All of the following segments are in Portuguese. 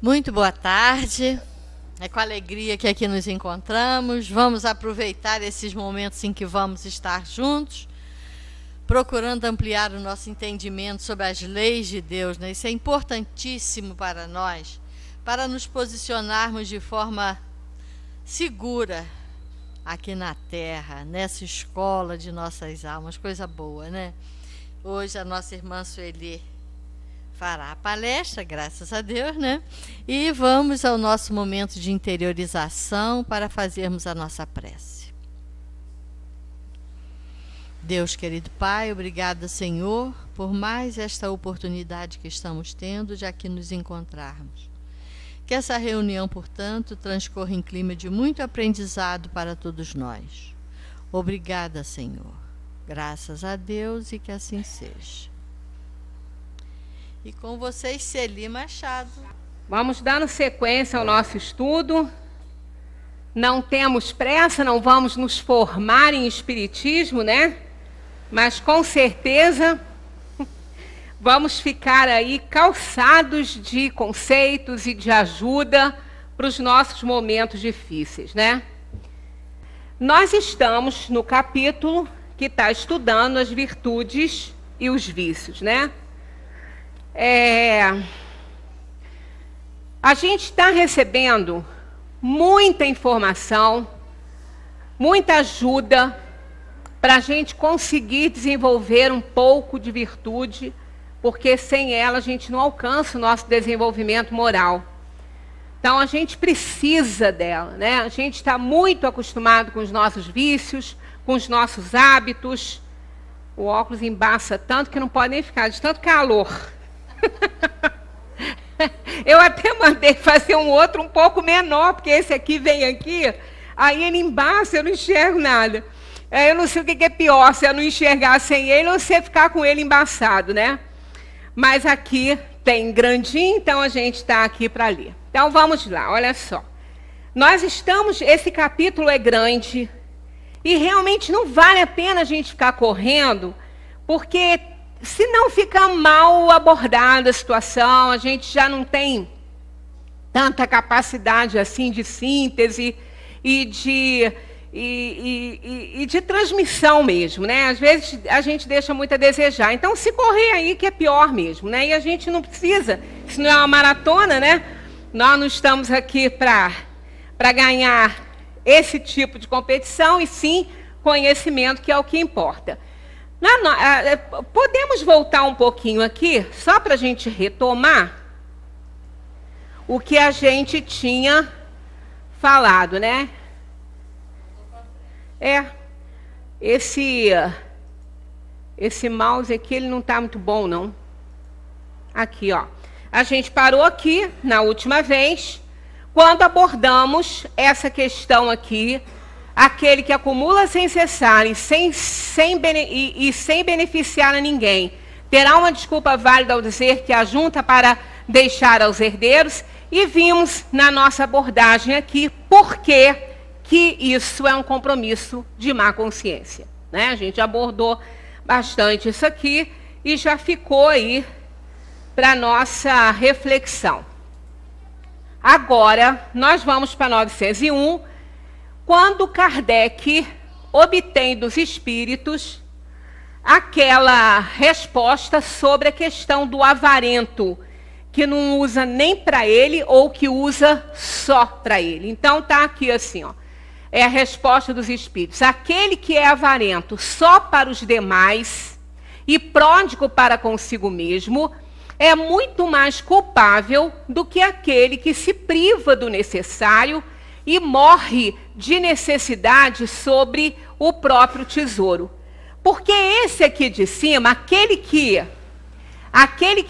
Muito boa tarde, é com alegria que aqui nos encontramos. Vamos aproveitar esses momentos em que vamos estar juntos, procurando ampliar o nosso entendimento sobre as leis de Deus, né? Isso é importantíssimo para nós, para nos posicionarmos de forma segura aqui na Terra, nessa escola de nossas almas, coisa boa, né? Hoje a nossa irmã Sueli fará a palestra, graças a Deus, né? E vamos ao nosso momento de interiorização para fazermos a nossa prece. Deus, querido Pai, obrigada, Senhor, por mais esta oportunidade que estamos tendo de aqui nos encontrarmos. Que essa reunião, portanto, transcorra em clima de muito aprendizado para todos nós. Obrigada, Senhor. Graças a Deus e que assim seja. E com vocês, Celi Machado. Vamos dando sequência ao nosso estudo. Não temos pressa, não vamos nos formar em espiritismo, né? Mas com certeza vamos ficar aí calçados de conceitos e de ajuda para os nossos momentos difíceis, né? Nós estamos no capítulo que está estudando as virtudes e os vícios, né? A gente está recebendo muita informação, muita ajuda para a gente conseguir desenvolver um pouco de virtude, porque sem ela a gente não alcança o nosso desenvolvimento moral. Então a gente precisa dela, né? A gente está muito acostumado com os nossos vícios, com os nossos hábitos. O óculos embaça tanto que não pode nem ficar, de tanto calor. Eu até mandei fazer um outro um pouco menor, porque esse aqui vem aqui, aí ele embaça, eu não enxergo nada. Eu não sei o que é pior, se eu não enxergar sem ele ou se ficar com ele embaçado, né? Mas aqui tem grandinho, então a gente está aqui para ler. Então vamos lá, olha só. Esse capítulo é grande e realmente não vale a pena a gente ficar correndo, porque se não fica mal abordada a situação, a gente já não tem tanta capacidade assim de síntese e de transmissão mesmo, né? Às vezes a gente deixa muito a desejar. Então, se correr aí que é pior mesmo, né? E a gente não precisa, isso não é uma maratona, né? Nós não estamos aqui para ganhar esse tipo de competição, e sim conhecimento, que é o que importa. Podemos voltar um pouquinho aqui, só para a gente retomar o que a gente tinha falado, né? Esse mouse aqui, ele não está muito bom, não. Aqui, ó. A gente parou aqui, na última vez, quando abordamos essa questão aqui. Aquele que acumula sem cessar e sem beneficiar a ninguém, terá uma desculpa válida ao dizer que ajunta para deixar aos herdeiros. E vimos na nossa abordagem aqui por que isso é um compromisso de má consciência, né? A gente abordou bastante isso aqui e já ficou aí para nossa reflexão. Agora, nós vamos para 901, quando Kardec obtém dos espíritos aquela resposta sobre a questão do avarento, que não usa nem para ele ou que usa só para ele. Então está aqui assim, ó, é a resposta dos espíritos. Aquele que é avarento só para os demais e pródigo para consigo mesmo é muito mais culpável do que aquele que se priva do necessário e morre de necessidade sobre o próprio tesouro. Porque esse aqui de cima, aquele que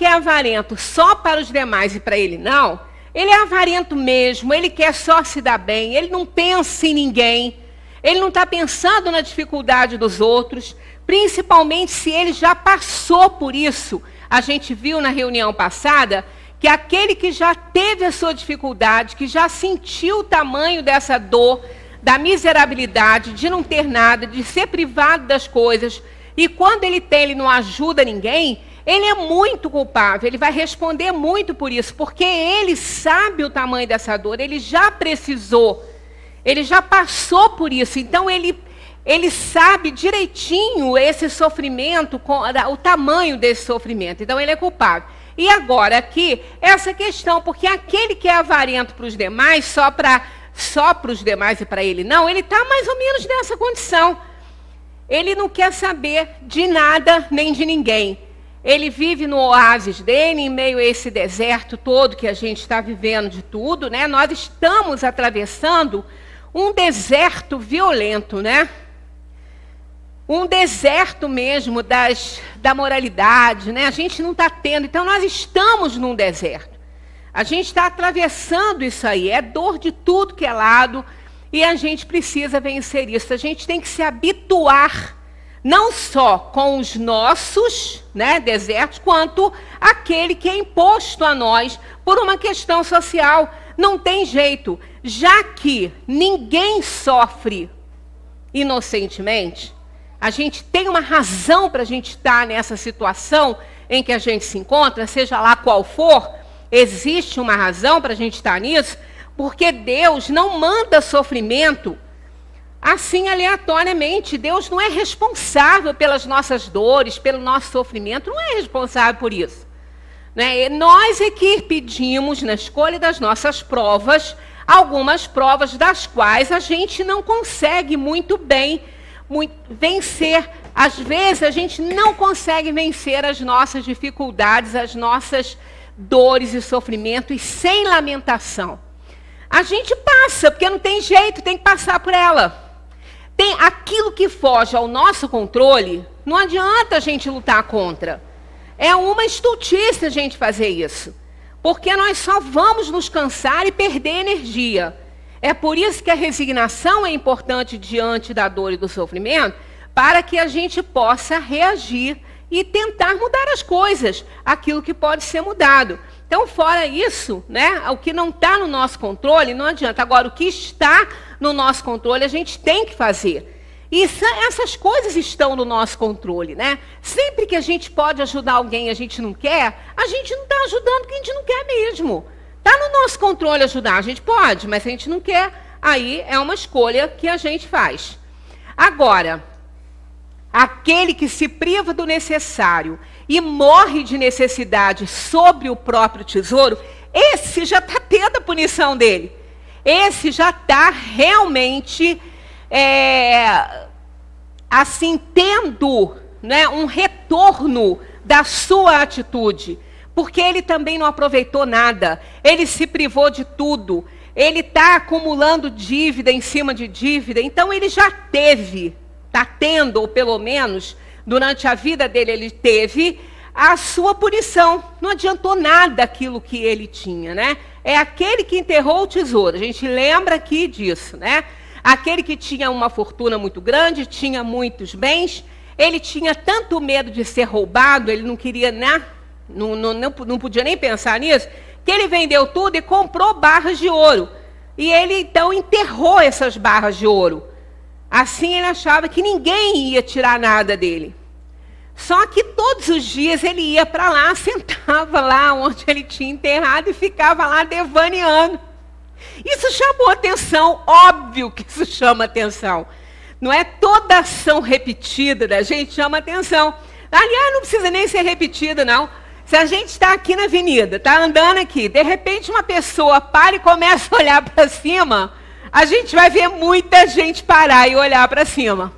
é avarento só para os demais e para ele não, ele é avarento mesmo, ele quer só se dar bem, ele não pensa em ninguém, ele não está pensando na dificuldade dos outros, principalmente se ele já passou por isso. A gente viu na reunião passada que aquele que já teve a sua dificuldade, que já sentiu o tamanho dessa dor, da miserabilidade, de não ter nada, de ser privado das coisas, e quando ele tem, ele não ajuda ninguém, ele é muito culpável, ele vai responder muito por isso, porque ele sabe o tamanho dessa dor, ele já precisou, ele já passou por isso, então ele sabe direitinho esse sofrimento, o tamanho desse sofrimento, então ele é culpável. E agora aqui, essa questão, porque aquele que é avarento para os demais, só para os demais e para ele não, ele está mais ou menos nessa condição. Ele não quer saber de nada nem de ninguém. Ele vive no oásis dele, em meio a esse deserto todo que a gente está vivendo de tudo, né? Nós estamos atravessando um deserto violento, né? Um deserto mesmo da moralidade, né? A gente não está tendo, então nós estamos num deserto. A gente está atravessando isso aí, é dor de tudo que é lado, e a gente precisa vencer isso. A gente tem que se habituar, não só com os nossos, né, desertos, quanto aquele que é imposto a nós por uma questão social. Não tem jeito, já que ninguém sofre inocentemente, a gente tem uma razão para a gente estar nessa situação em que a gente se encontra, seja lá qual for, existe uma razão para a gente estar nisso, porque Deus não manda sofrimento assim aleatoriamente. Deus não é responsável pelas nossas dores, pelo nosso sofrimento, não é responsável por isso. Né? Nós é que pedimos, na escolha das nossas provas, algumas provas das quais a gente não consegue muito bem vencer. Às vezes a gente não consegue vencer as nossas dificuldades, as nossas dores e sofrimentos sem lamentação. A gente passa, porque não tem jeito, tem que passar por ela. Tem aquilo que foge ao nosso controle, não adianta a gente lutar contra. É uma estultice a gente fazer isso, porque nós só vamos nos cansar e perder energia. É por isso que a resignação é importante diante da dor e do sofrimento, para que a gente possa reagir e tentar mudar as coisas, aquilo que pode ser mudado. Então, fora isso, né, o que não está no nosso controle, não adianta. Agora, o que está no nosso controle, a gente tem que fazer. E essas coisas estão no nosso controle, né? Sempre que a gente pode ajudar alguém e a gente não quer, a gente não está ajudando porque a gente não quer mesmo. Está no nosso controle ajudar, a gente pode, mas a gente não quer, aí é uma escolha que a gente faz. Agora, aquele que se priva do necessário e morre de necessidade sobre o próprio tesouro, esse já está tendo a punição dele. Esse já está realmente, assim, tendo, né, um retorno da sua atitude. Porque ele também não aproveitou nada, ele se privou de tudo, ele está acumulando dívida em cima de dívida, então ele já teve, está tendo, ou pelo menos, durante a vida dele ele teve a sua punição. Não adiantou nada aquilo que ele tinha, né? É aquele que enterrou o tesouro, a gente lembra aqui disso, né? Aquele que tinha uma fortuna muito grande, tinha muitos bens, ele tinha tanto medo de ser roubado, ele não queria, né? Não podia nem pensar nisso, que ele vendeu tudo e comprou barras de ouro. E ele, então, enterrou essas barras de ouro. Assim, ele achava que ninguém ia tirar nada dele. Só que todos os dias ele ia para lá, sentava lá onde ele tinha enterrado e ficava lá devaneando. Isso chamou atenção, óbvio que isso chama atenção. Não é toda ação repetida da gente chama atenção. Aliás, não precisa nem ser repetida, não. Se a gente está aqui na avenida, está andando aqui, de repente uma pessoa para e começa a olhar para cima, a gente vai ver muita gente parar e olhar para cima.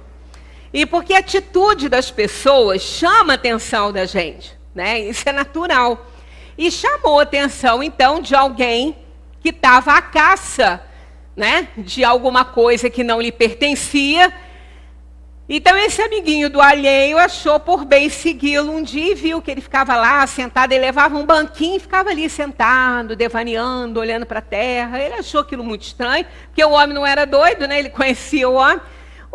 E porque a atitude das pessoas chama a atenção da gente, né? Isso é natural. E chamou a atenção, então, de alguém que estava à caça, né, de alguma coisa que não lhe pertencia. Então, esse amiguinho do alheio achou por bem segui-lo um dia e viu que ele ficava lá sentado, ele levava um banquinho e ficava ali sentado, devaneando, olhando para a terra. Ele achou aquilo muito estranho, porque o homem não era doido, né? Ele conhecia o homem.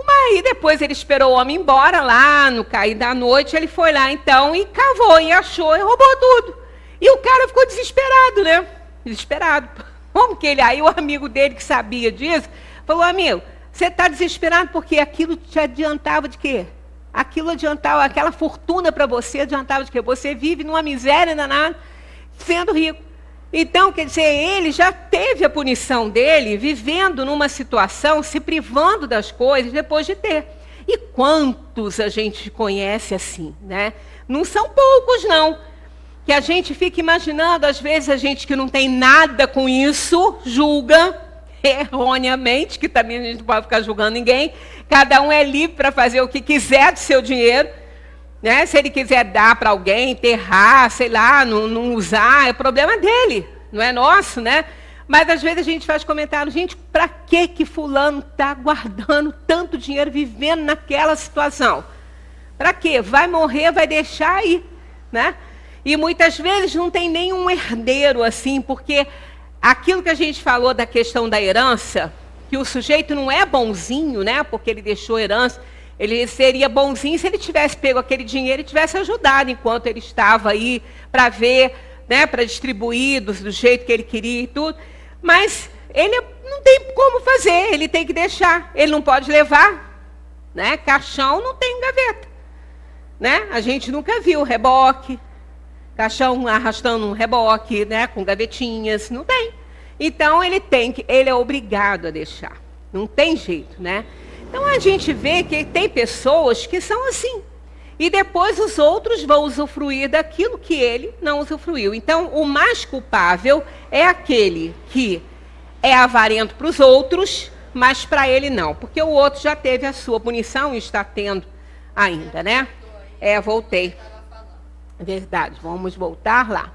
Aí depois ele esperou o homem embora lá, no cair da noite, ele foi lá então e cavou, e achou, e roubou tudo. E o cara ficou desesperado, né? Desesperado. Como que ele? Aí o amigo dele que sabia disso, falou, amigo, você está desesperado porque aquilo te adiantava de quê? Aquilo adiantava, aquela fortuna para você adiantava de quê? Você vive numa miséria danada, sendo rico. Então, quer dizer, ele já teve a punição dele, vivendo numa situação, se privando das coisas depois de ter. E quantos a gente conhece assim, né? Não são poucos, não. Que a gente fica imaginando, às vezes, a gente que não tem nada com isso, julga erroneamente, que também a gente não pode ficar julgando ninguém. Cada um é livre para fazer o que quiser do seu dinheiro. Né? Se ele quiser dar para alguém, enterrar, sei lá, não usar, é problema dele, não é nosso, né? Mas às vezes a gente faz comentário, gente, para que fulano está guardando tanto dinheiro, vivendo naquela situação? Para quê? Vai morrer, vai deixar aí, né? E muitas vezes não tem nenhum herdeiro assim, porque aquilo que a gente falou da questão da herança, que o sujeito não é bonzinho, né? Porque ele deixou herança. Ele seria bonzinho se ele tivesse pego aquele dinheiro e tivesse ajudado enquanto ele estava aí para ver, né, para distribuir do jeito que ele queria e tudo. Mas ele não tem como fazer, ele tem que deixar. Ele não pode levar, né? Caixão não tem gaveta, né? A gente nunca viu reboque, caixão arrastando um reboque, né, com gavetinhas, não tem. Então ele é obrigado a deixar. Não tem jeito, né? Então a gente vê que tem pessoas que são assim. E depois os outros vão usufruir daquilo que ele não usufruiu. Então o mais culpável é aquele que é avarento para os outros, mas para ele não. Porque o outro já teve a sua punição e está tendo ainda, né? Voltei. Verdade, vamos voltar lá.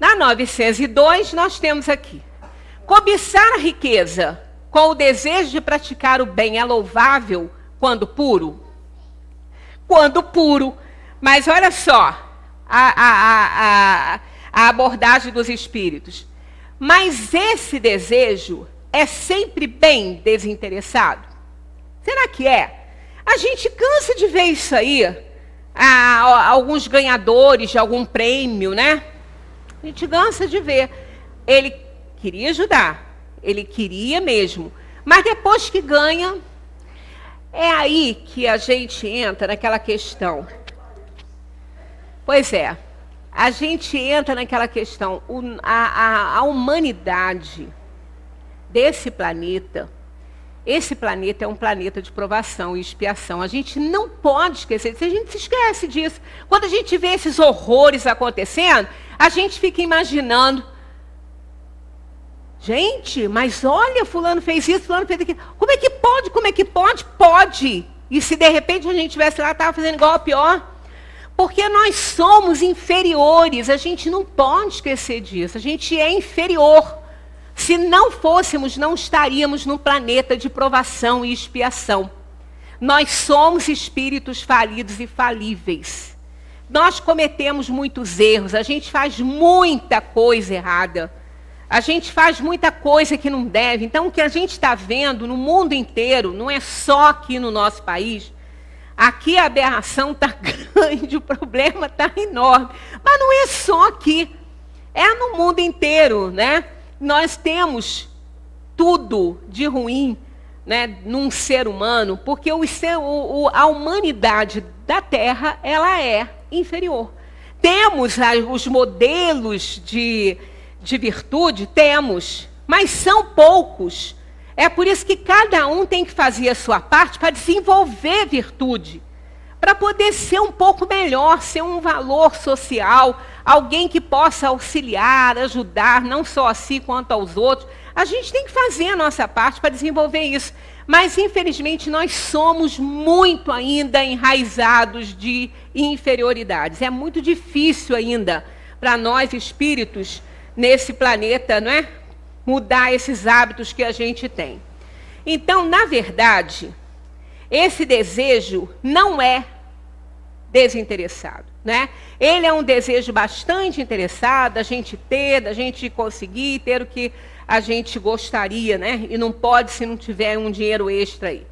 Na 902 nós temos aqui. Cobiçar a riqueza com o desejo de praticar o bem é louvável quando puro? Quando puro. Mas olha só a abordagem dos espíritos. Mas esse desejo é sempre bem desinteressado? Será que é? A gente cansa de ver isso aí. Alguns ganhadores de algum prêmio, né? A gente cansa de ver. Ele queria ajudar. Ele queria mesmo. Mas depois que ganha, é aí que a gente entra naquela questão. Pois é, a gente entra naquela questão. A humanidade desse planeta, esse planeta é um planeta de provação e expiação. A gente não pode esquecer disso, a gente se esquece disso. Quando a gente vê esses horrores acontecendo, a gente fica imaginando, gente, mas olha, fulano fez isso, fulano fez aquilo. Como é que pode? Como é que pode? Pode. E se de repente a gente estivesse lá, estava fazendo igual ou pior? Porque nós somos inferiores, a gente não pode esquecer disso. A gente é inferior. Se não fôssemos, não estaríamos num planeta de provação e expiação. Nós somos espíritos falidos e falíveis. Nós cometemos muitos erros, a gente faz muita coisa errada. A gente faz muita coisa que não deve. Então, o que a gente está vendo no mundo inteiro, não é só aqui no nosso país. Aqui a aberração está grande, o problema está enorme. Mas não é só aqui. É no mundo inteiro, né? Nós temos tudo de ruim, né, num ser humano, porque a humanidade da Terra ela é inferior. Temos os modelos de virtude? Temos, mas são poucos. É por isso que cada um tem que fazer a sua parte para desenvolver virtude, para poder ser um pouco melhor, ser um valor social, alguém que possa auxiliar, ajudar, não só a si quanto aos outros. A gente tem que fazer a nossa parte para desenvolver isso. Mas, infelizmente, nós somos muito ainda enraizados de inferioridades. É muito difícil ainda para nós, espíritos, nesse planeta, não é? Mudar esses hábitos que a gente tem. Então, na verdade, esse desejo não é desinteressado, né? Ele é um desejo bastante interessado, da gente ter, da gente conseguir ter o que a gente gostaria, né? E não pode se não tiver um dinheiro extra aí.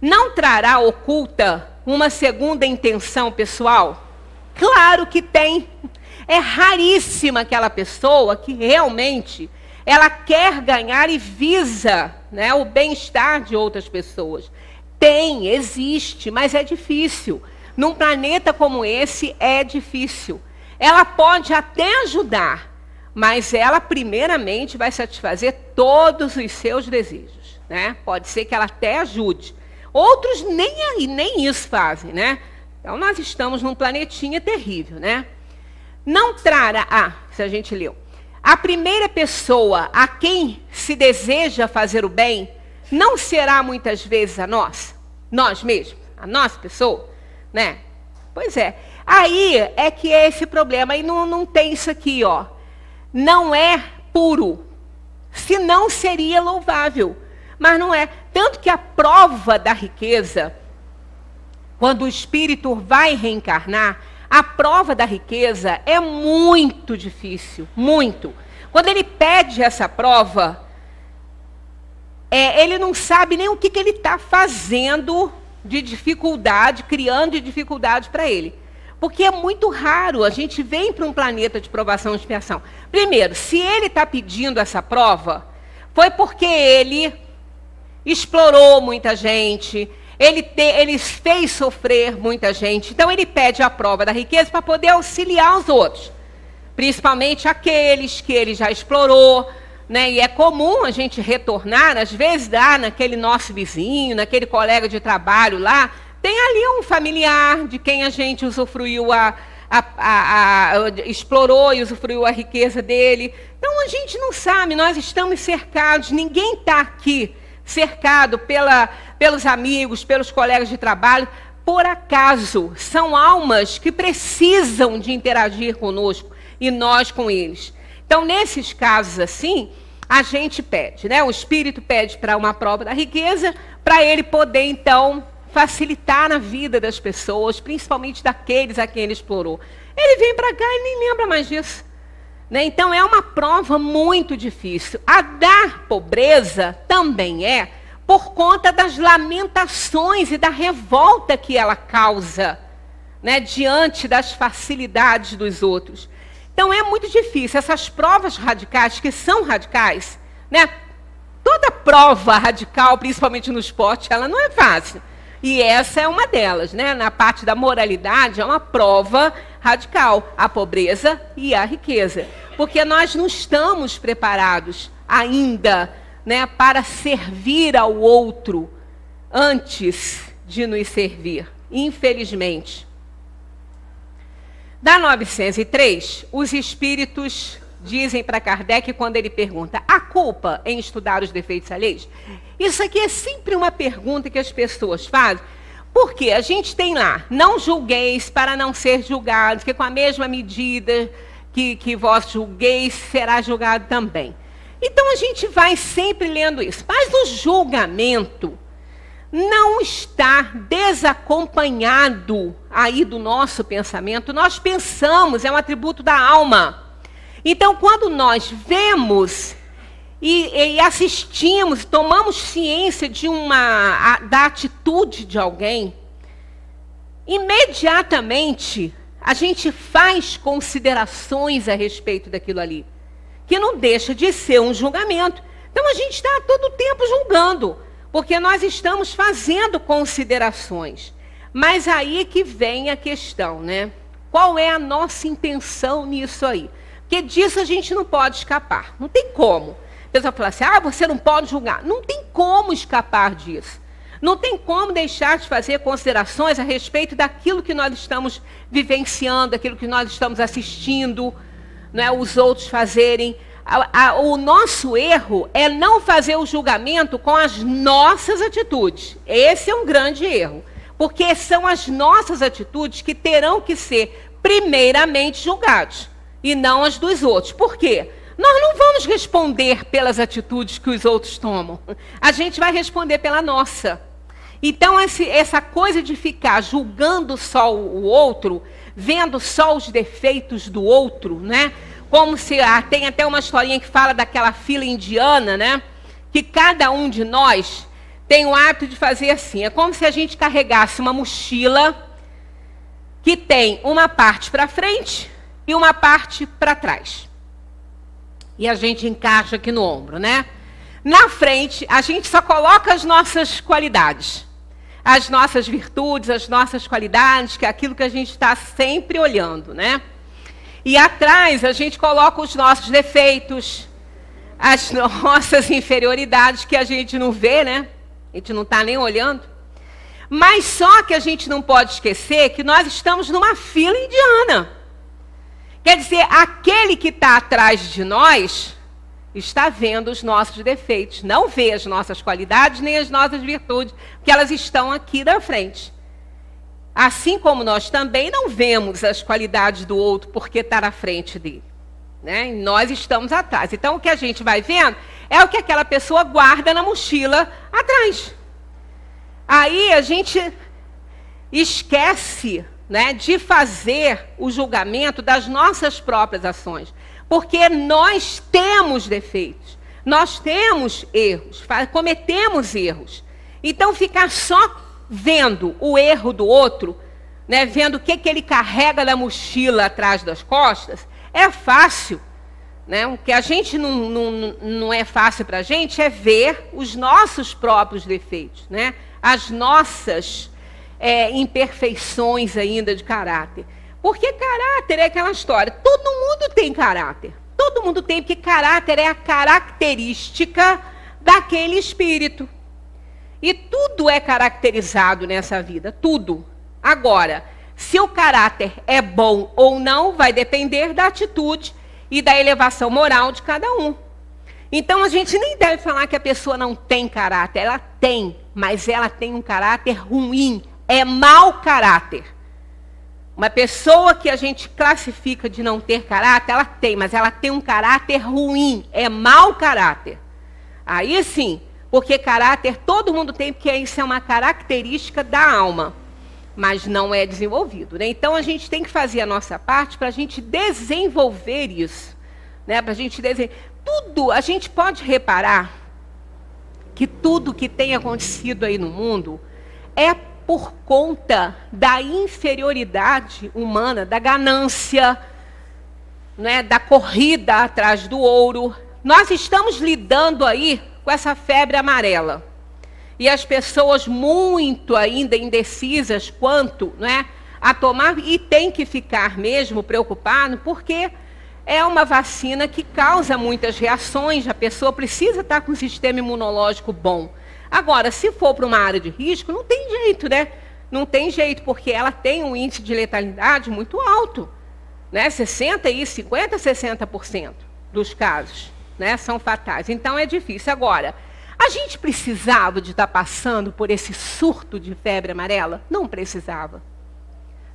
Não trará oculta uma segunda intenção pessoal? Claro que tem. É raríssima aquela pessoa que realmente ela quer ganhar e visa, né, o bem-estar de outras pessoas. Tem, existe, mas é difícil. Num planeta como esse, é difícil. Ela pode até ajudar, mas ela primeiramente vai satisfazer todos os seus desejos, né? Pode ser que ela até ajude. Outros nem isso fazem, né? Então nós estamos num planetinha terrível, né? Não trará, se a gente leu, a primeira pessoa a quem se deseja fazer o bem, não será muitas vezes a nós mesmos, a nossa pessoa, né? Pois é. Aí é que é esse problema. Aí não tem isso aqui, ó. Não é puro. Senão seria louvável. Mas não é. Tanto que a prova da riqueza, quando o espírito vai reencarnar, a prova da riqueza é muito difícil. Muito. Quando ele pede essa prova, ele não sabe nem o que ele está fazendo de dificuldade, criando de dificuldade para ele. Porque é muito raro a gente vem para um planeta de provação e expiação. Primeiro, se ele está pedindo essa prova, foi porque ele explorou muita gente, ele fez sofrer muita gente. Então ele pede a prova da riqueza para poder auxiliar os outros. Principalmente aqueles que ele já explorou, né? E é comum a gente retornar, às vezes dá naquele nosso vizinho, naquele colega de trabalho lá, tem ali um familiar de quem a gente usufruiu, explorou e usufruiu a riqueza dele. Então a gente não sabe, nós estamos cercados, ninguém está aqui cercado pelos amigos, pelos colegas de trabalho, por acaso. São almas que precisam de interagir conosco e nós com eles. Então, nesses casos assim, a gente pede, né? O espírito pede para uma prova da riqueza, para ele poder, então, facilitar a vida das pessoas, principalmente daqueles a quem ele explorou. Ele vem para cá e nem lembra mais disso, né? Então, é uma prova muito difícil. A da pobreza também é por conta das lamentações e da revolta que ela causa, né? Diante das facilidades dos outros. Então, é muito difícil. Essas provas radicais, que são radicais, né? Toda prova radical, principalmente no esporte, ela não é fácil. E essa é uma delas, né? Na parte da moralidade, é uma prova radical. A pobreza e a riqueza. Porque nós não estamos preparados ainda, né, para servir ao outro antes de nos servir. Infelizmente. Da 903, os espíritos dizem para Kardec, quando ele pergunta, há culpa em estudar os defeitos alheios? Isso aqui é sempre uma pergunta que as pessoas fazem, porque a gente tem lá, não julgueis para não ser julgados, que com a mesma medida que vós julgueis, será julgado também. Então a gente vai sempre lendo isso. Mas o julgamento não está desacompanhado aí do nosso pensamento. Nós pensamos, é um atributo da alma. Então, quando nós vemos e assistimos, tomamos ciência da atitude de alguém, imediatamente a gente faz considerações a respeito daquilo ali, que não deixa de ser um julgamento. Então, a gente está todo o tempo julgando, porque nós estamos fazendo considerações. Mas aí que vem a questão, né? Qual é a nossa intenção nisso aí? Porque disso a gente não pode escapar. Não tem como. A pessoa fala assim, você não pode julgar. Não tem como escapar disso. Não tem como deixar de fazer considerações a respeito daquilo que nós estamos vivenciando, daquilo que nós estamos assistindo, né, os outros fazerem. O nosso erro é não fazer o julgamento com as nossas atitudes. Esse é um grande erro. Porque são as nossas atitudes que terão que ser primeiramente julgadas, e não as dos outros. Por quê? Nós não vamos responder pelas atitudes que os outros tomam. A gente vai responder pela nossa. Então, essa coisa de ficar julgando só o outro, vendo só os defeitos do outro, né? Como se tem até uma historinha que fala daquela fila indiana, né? Que cada um de nós tem o hábito de fazer assim. É como se a gente carregasse uma mochila que tem uma parte para frente e uma parte para trás. E a gente encaixa aqui no ombro, né? Na frente, a gente só coloca as nossas qualidades. as nossas virtudes, as nossas qualidades, que é aquilo que a gente está sempre olhando, né? E atrás a gente coloca os nossos defeitos, as nossas inferioridades que a gente não vê, né? A gente não está nem olhando. Mas só que a gente não pode esquecer que nós estamos numa fila indiana. Quer dizer, aquele que está atrás de nós está vendo os nossos defeitos, não vê as nossas qualidades nem as nossas virtudes, porque elas estão aqui na frente. Assim como nós também não vemos as qualidades do outro porque está na frente dele, né? E nós estamos atrás. Então, o que a gente vai vendo é o que aquela pessoa guarda na mochila atrás. Aí a gente esquece, né, de fazer o julgamento das nossas próprias ações. Porque nós temos defeitos, nós temos erros, cometemos erros. Então, ficar só vendo o erro do outro, né, vendo o que ele carrega na mochila atrás das costas, é fácil. Né? O que a gente não é fácil para a gente é ver os nossos próprios defeitos, né? As nossas imperfeições ainda de caráter. Porque caráter é aquela história, todo mundo tem caráter. Todo mundo tem, porque caráter é a característica daquele espírito. E tudo é caracterizado nessa vida, tudo. Agora, se o caráter é bom ou não, vai depender da atitude e da elevação moral de cada um. Então, a gente nem deve falar que a pessoa não tem caráter. Ela tem, mas ela tem um caráter ruim. É mau caráter. Uma pessoa que a gente classifica de não ter caráter, ela tem, mas ela tem um caráter ruim. É mau caráter. Aí sim, porque caráter todo mundo tem, porque isso é uma característica da alma. Mas não é desenvolvido, né? Então, a gente tem que fazer a nossa parte para a gente desenvolver isso. Né? Para a gente tudo, a gente pode reparar que tudo que tem acontecido aí no mundo é por conta da inferioridade humana, da ganância, né, da corrida atrás do ouro. Nós estamos lidando aí com essa febre amarela. E as pessoas muito ainda indecisas quanto, né, a tomar, e tem que ficar mesmo preocupado, porque é uma vacina que causa muitas reações, a pessoa precisa estar com um sistema imunológico bom. Agora, se for para uma área de risco, não tem jeito, né? Não tem jeito, porque ela tem um índice de letalidade muito alto, né? 60% dos casos, né, são fatais. Então, é difícil. Agora, a gente precisava de estar passando por esse surto de febre amarela? Não precisava.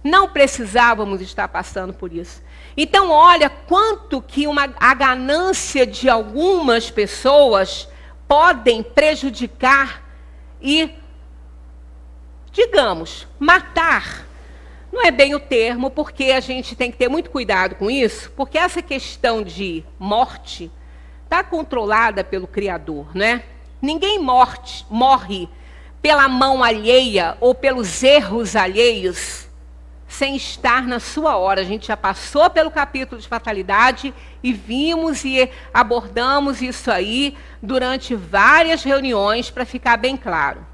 Não precisávamos estar passando por isso. Então, olha quanto que a ganância de algumas pessoas podem prejudicar e, digamos, matar. Não é bem o termo, porque a gente tem que ter muito cuidado com isso, porque essa questão de morte está controlada pelo Criador, né? Ninguém morre pela mão alheia ou pelos erros alheios sem estar na sua hora. A gente já passou pelo capítulo de fatalidade e vimos e abordamos isso aí durante várias reuniões para ficar bem claro.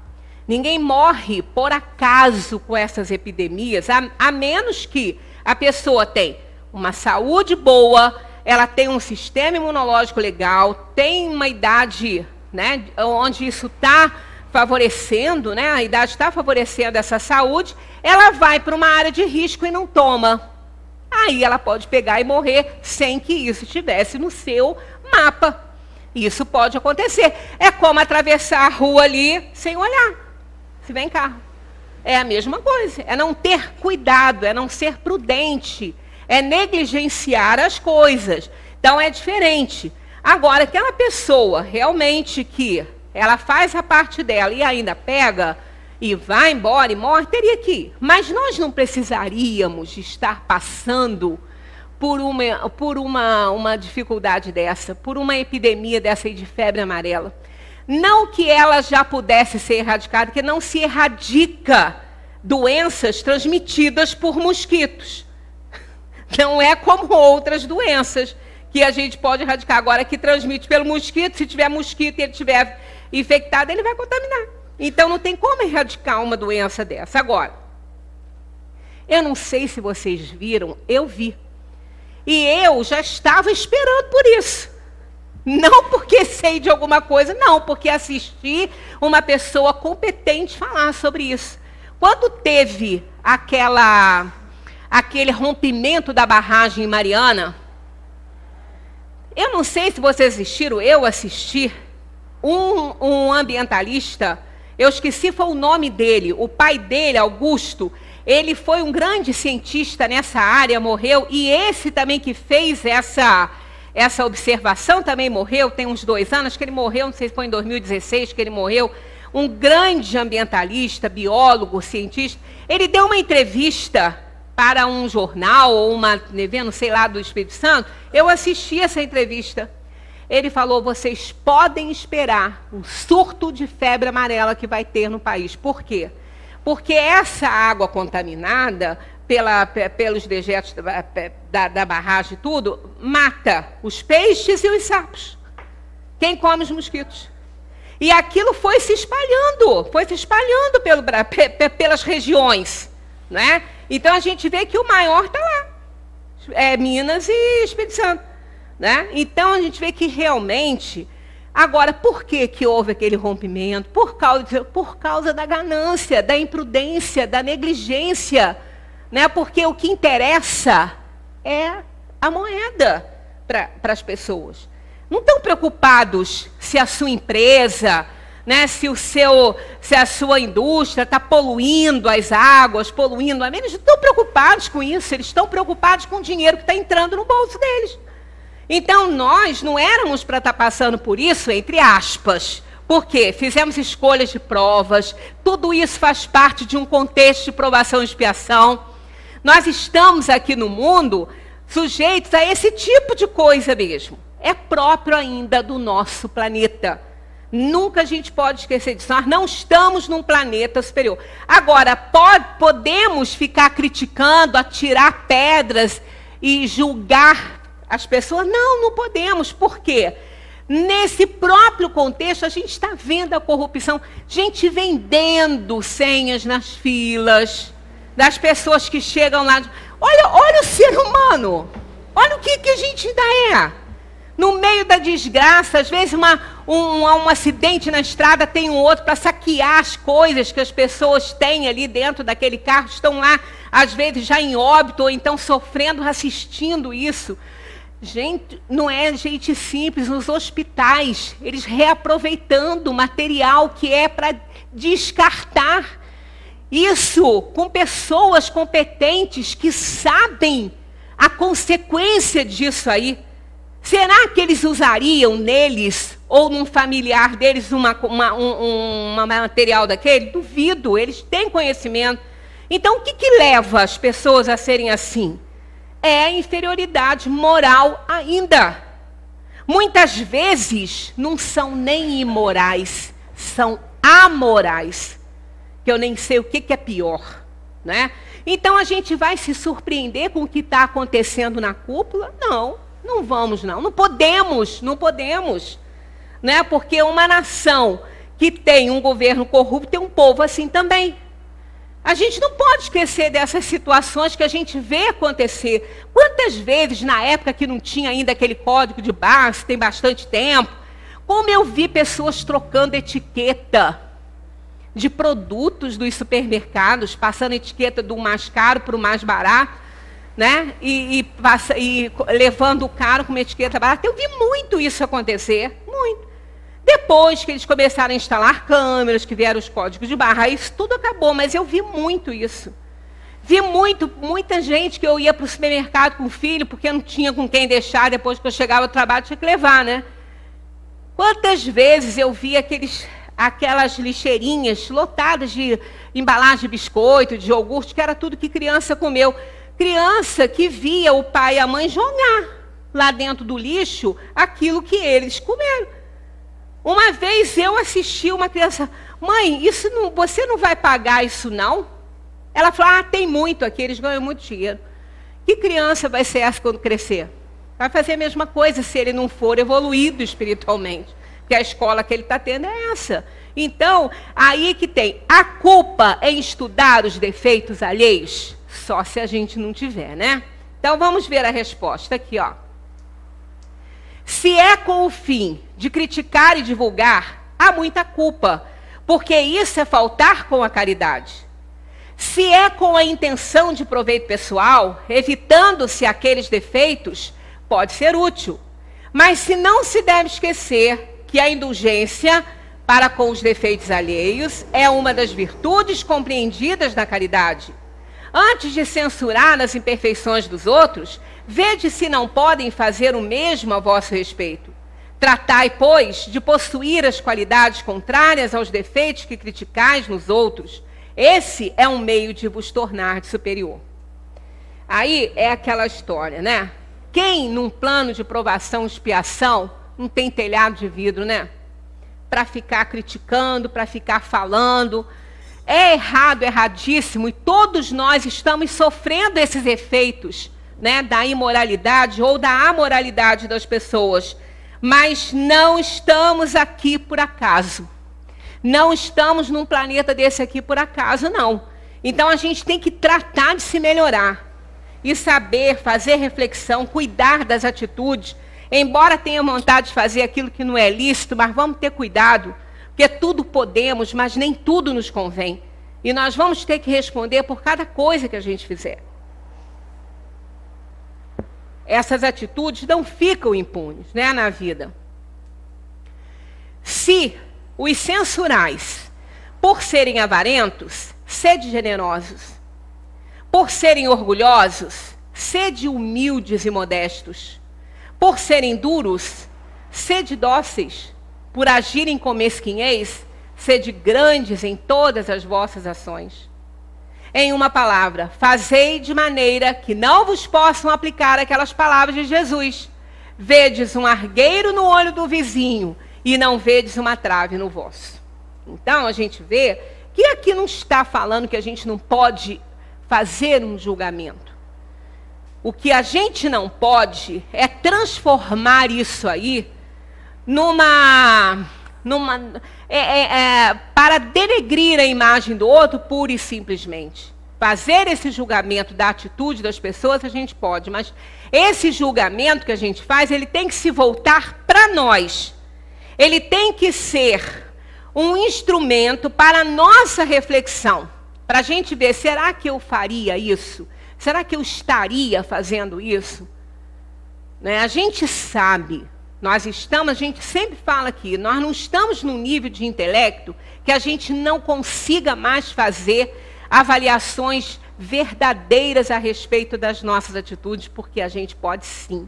Ninguém morre por acaso com essas epidemias, a menos que a pessoa tenha uma saúde boa, ela tem um sistema imunológico legal, tem uma idade, né, onde isso está favorecendo, né, a idade está favorecendo essa saúde, ela vai para uma área de risco e não toma. Aí ela pode pegar e morrer sem que isso estivesse no seu mapa. Isso pode acontecer. É como atravessar a rua ali sem olhar, se vem carro. É a mesma coisa. É não ter cuidado, é não ser prudente, é negligenciar as coisas. Então é diferente. Agora, aquela pessoa realmente que ela faz a parte dela e ainda pega e vai embora e morre, teria que ir. Mas nós não precisaríamos estar passando por uma dificuldade dessa, por uma epidemia dessa aí de febre amarela. Não que ela já pudesse ser erradicada, porque não se erradica doenças transmitidas por mosquitos. Não é como outras doenças que a gente pode erradicar. Agora, que transmite pelo mosquito, se tiver mosquito e ele estiver infectado, ele vai contaminar. Então não tem como erradicar uma doença dessa. Agora, eu não sei se vocês viram, eu vi. E eu já estava esperando por isso. Não porque sei de alguma coisa, não, porque assisti uma pessoa competente falar sobre isso. Quando teve aquele rompimento da barragem em Mariana, eu não sei se vocês assistiram, eu assisti, um ambientalista, eu esqueci foi o nome dele, o pai dele, Augusto, ele foi um grande cientista nessa área, morreu, e esse também que fez essa observação também morreu, tem uns 2 anos que ele morreu, não sei se foi em 2016 que ele morreu, um grande ambientalista, biólogo, cientista. Ele deu uma entrevista para um jornal, ou uma TV, não sei lá, do Espírito Santo. Eu assisti essa entrevista. Ele falou, vocês podem esperar um surto de febre amarela que vai ter no país. Por quê? Porque essa água contaminada pelos dejetos da barragem e tudo, mata os peixes e os sapos. Quem come os mosquitos? E aquilo foi se espalhando pelas regiões. Né? Então a gente vê que o maior está lá. Minas e Espírito Santo. Né? Então a gente vê que realmente... Agora, por que houve aquele rompimento? Por causa da ganância, da imprudência, da negligência. Né? Porque o que interessa é a moeda para as pessoas. Não estão preocupados se a sua empresa, né, se a sua indústria está poluindo as águas, poluindo a menos. Eles não estão preocupados com isso, eles estão preocupados com o dinheiro que está entrando no bolso deles. Então, nós não éramos para estar passando por isso, entre aspas. Por quê? Fizemos escolhas de provas, tudo isso faz parte de um contexto de provação e expiação. Nós estamos aqui no mundo sujeitos a esse tipo de coisa mesmo. É próprio ainda do nosso planeta. Nunca a gente pode esquecer disso. Nós não estamos num planeta superior. Agora, podemos ficar criticando, atirar pedras e julgar as pessoas? Não, não podemos. Por quê? Nesse próprio contexto, a gente está vendo a corrupção. Gente vendendo senhas nas filas, das pessoas que chegam lá. Olha o ser humano. Olha o que a gente ainda é. No meio da desgraça, às vezes um acidente na estrada, tem um outro para saquear as coisas que as pessoas têm ali dentro daquele carro, estão lá, às vezes, já em óbito, ou então sofrendo, assistindo isso. Gente, não é gente simples, nos hospitais, eles reaproveitando material que é para descartar. Isso com pessoas competentes que sabem a consequência disso aí. Será que eles usariam neles, ou num familiar deles, um material daquele? Duvido, eles têm conhecimento. Então, o que leva as pessoas a serem assim? É a inferioridade moral ainda. Muitas vezes, não são nem imorais, são amorais. Que eu nem sei o que é pior. Né? Então, a gente vai se surpreender com o que está acontecendo na cúpula? Não. Não vamos, não. Não podemos. Né? Porque uma nação que tem um governo corrupto tem um povo assim também. A gente não pode esquecer dessas situações que a gente vê acontecer. Quantas vezes, na época que não tinha ainda aquele código de barras, tem bastante tempo, como eu vi pessoas trocando etiqueta de produtos dos supermercados, passando etiqueta do mais caro para o mais barato, né? E levando o caro com uma etiqueta barata. Eu vi muito isso acontecer, muito. Depois que eles começaram a instalar câmeras, que vieram os códigos de barra, isso tudo acabou, mas eu vi muito isso. Vi muita gente que eu ia para o supermercado com o filho, porque não tinha com quem deixar, depois que eu chegava do trabalho, tinha que levar, né? Quantas vezes eu vi aquelas lixeirinhas lotadas de embalagem de biscoito, de iogurte, que era tudo que criança comeu. Criança que via o pai e a mãe jogar lá dentro do lixo aquilo que eles comeram. Uma vez eu assisti uma criança, mãe, você não vai pagar isso não? Ela falou, tem muito aqui, eles ganham muito dinheiro. Que criança vai ser essa quando crescer? Vai fazer a mesma coisa se ele não for evoluído espiritualmente. Porque a escola que ele está tendo é essa. Então, aí que tem a culpa em estudar os defeitos alheios, só se a gente não tiver, né? Então, vamos ver a resposta aqui, ó. Se é com o fim de criticar e divulgar, há muita culpa, porque isso é faltar com a caridade. Se é com a intenção de proveito pessoal, evitando-se aqueles defeitos, pode ser útil. Mas se não se deve esquecer que a indulgência para com os defeitos alheios é uma das virtudes compreendidas na caridade. Antes de censurar as imperfeições dos outros, vede se não podem fazer o mesmo a vosso respeito. Tratai, pois, de possuir as qualidades contrárias aos defeitos que criticais nos outros. Esse é um meio de vos tornar superior. Aí é aquela história, né? Quem, num plano de provação e expiação, não tem telhado de vidro, né? Para ficar criticando, para ficar falando. É errado, erradíssimo, e todos nós estamos sofrendo esses efeitos, né, da imoralidade ou da amoralidade das pessoas. Mas não estamos aqui por acaso. Não estamos num planeta desse aqui por acaso, não. Então a gente tem que tratar de se melhorar. E saber, fazer reflexão, cuidar das atitudes. Embora tenha vontade de fazer aquilo que não é lícito, mas vamos ter cuidado. Porque tudo podemos, mas nem tudo nos convém. E nós vamos ter que responder por cada coisa que a gente fizer. Essas atitudes não ficam impunes, né, na vida. Se os censurais, por serem avarentos, sede generosos. Por serem orgulhosos, sede humildes e modestos. Por serem duros, sede dóceis. Por agirem com mesquinhez, sede grandes em todas as vossas ações. Em uma palavra, fazei de maneira que não vos possam aplicar aquelas palavras de Jesus. Vedes um argueiro no olho do vizinho e não vedes uma trave no vosso. Então, a gente vê que aqui não está falando que a gente não pode fazer um julgamento. O que a gente não pode é transformar isso aí para denegrir a imagem do outro pura e simplesmente. Fazer esse julgamento da atitude das pessoas a gente pode, mas esse julgamento que a gente faz, ele tem que se voltar para nós. Ele tem que ser um instrumento para a nossa reflexão. Para a gente ver, será que eu faria isso? Será que eu estaria fazendo isso? Né? A gente sabe, a gente sempre fala aqui, nós não estamos num nível de intelecto que a gente não consiga mais fazer avaliações verdadeiras a respeito das nossas atitudes, porque a gente pode sim.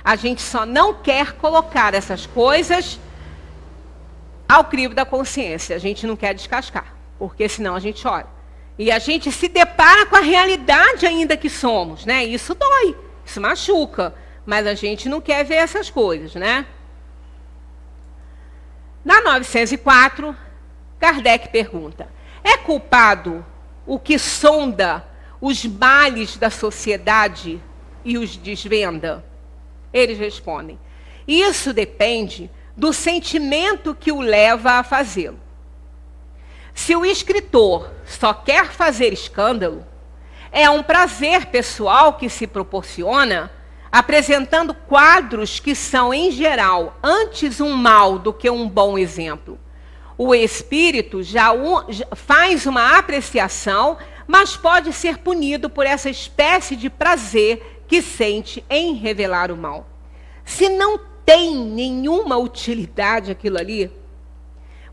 A gente só não quer colocar essas coisas ao crivo da consciência. A gente não quer descascar, porque senão a gente chora. E a gente se depara com a realidade ainda que somos, né? Isso dói, isso machuca, mas a gente não quer ver essas coisas, né? Na 904, Kardec pergunta: é culpado o que sonda os males da sociedade e os desvenda? Eles respondem: isso depende do sentimento que o leva a fazê-lo. Se o escritor só quer fazer escândalo, é um prazer pessoal que se proporciona, apresentando quadros que são, em geral, antes um mal do que um bom exemplo. O espírito já faz uma apreciação, mas pode ser punido por essa espécie de prazer que sente em revelar o mal. Se não tem nenhuma utilidade aquilo ali,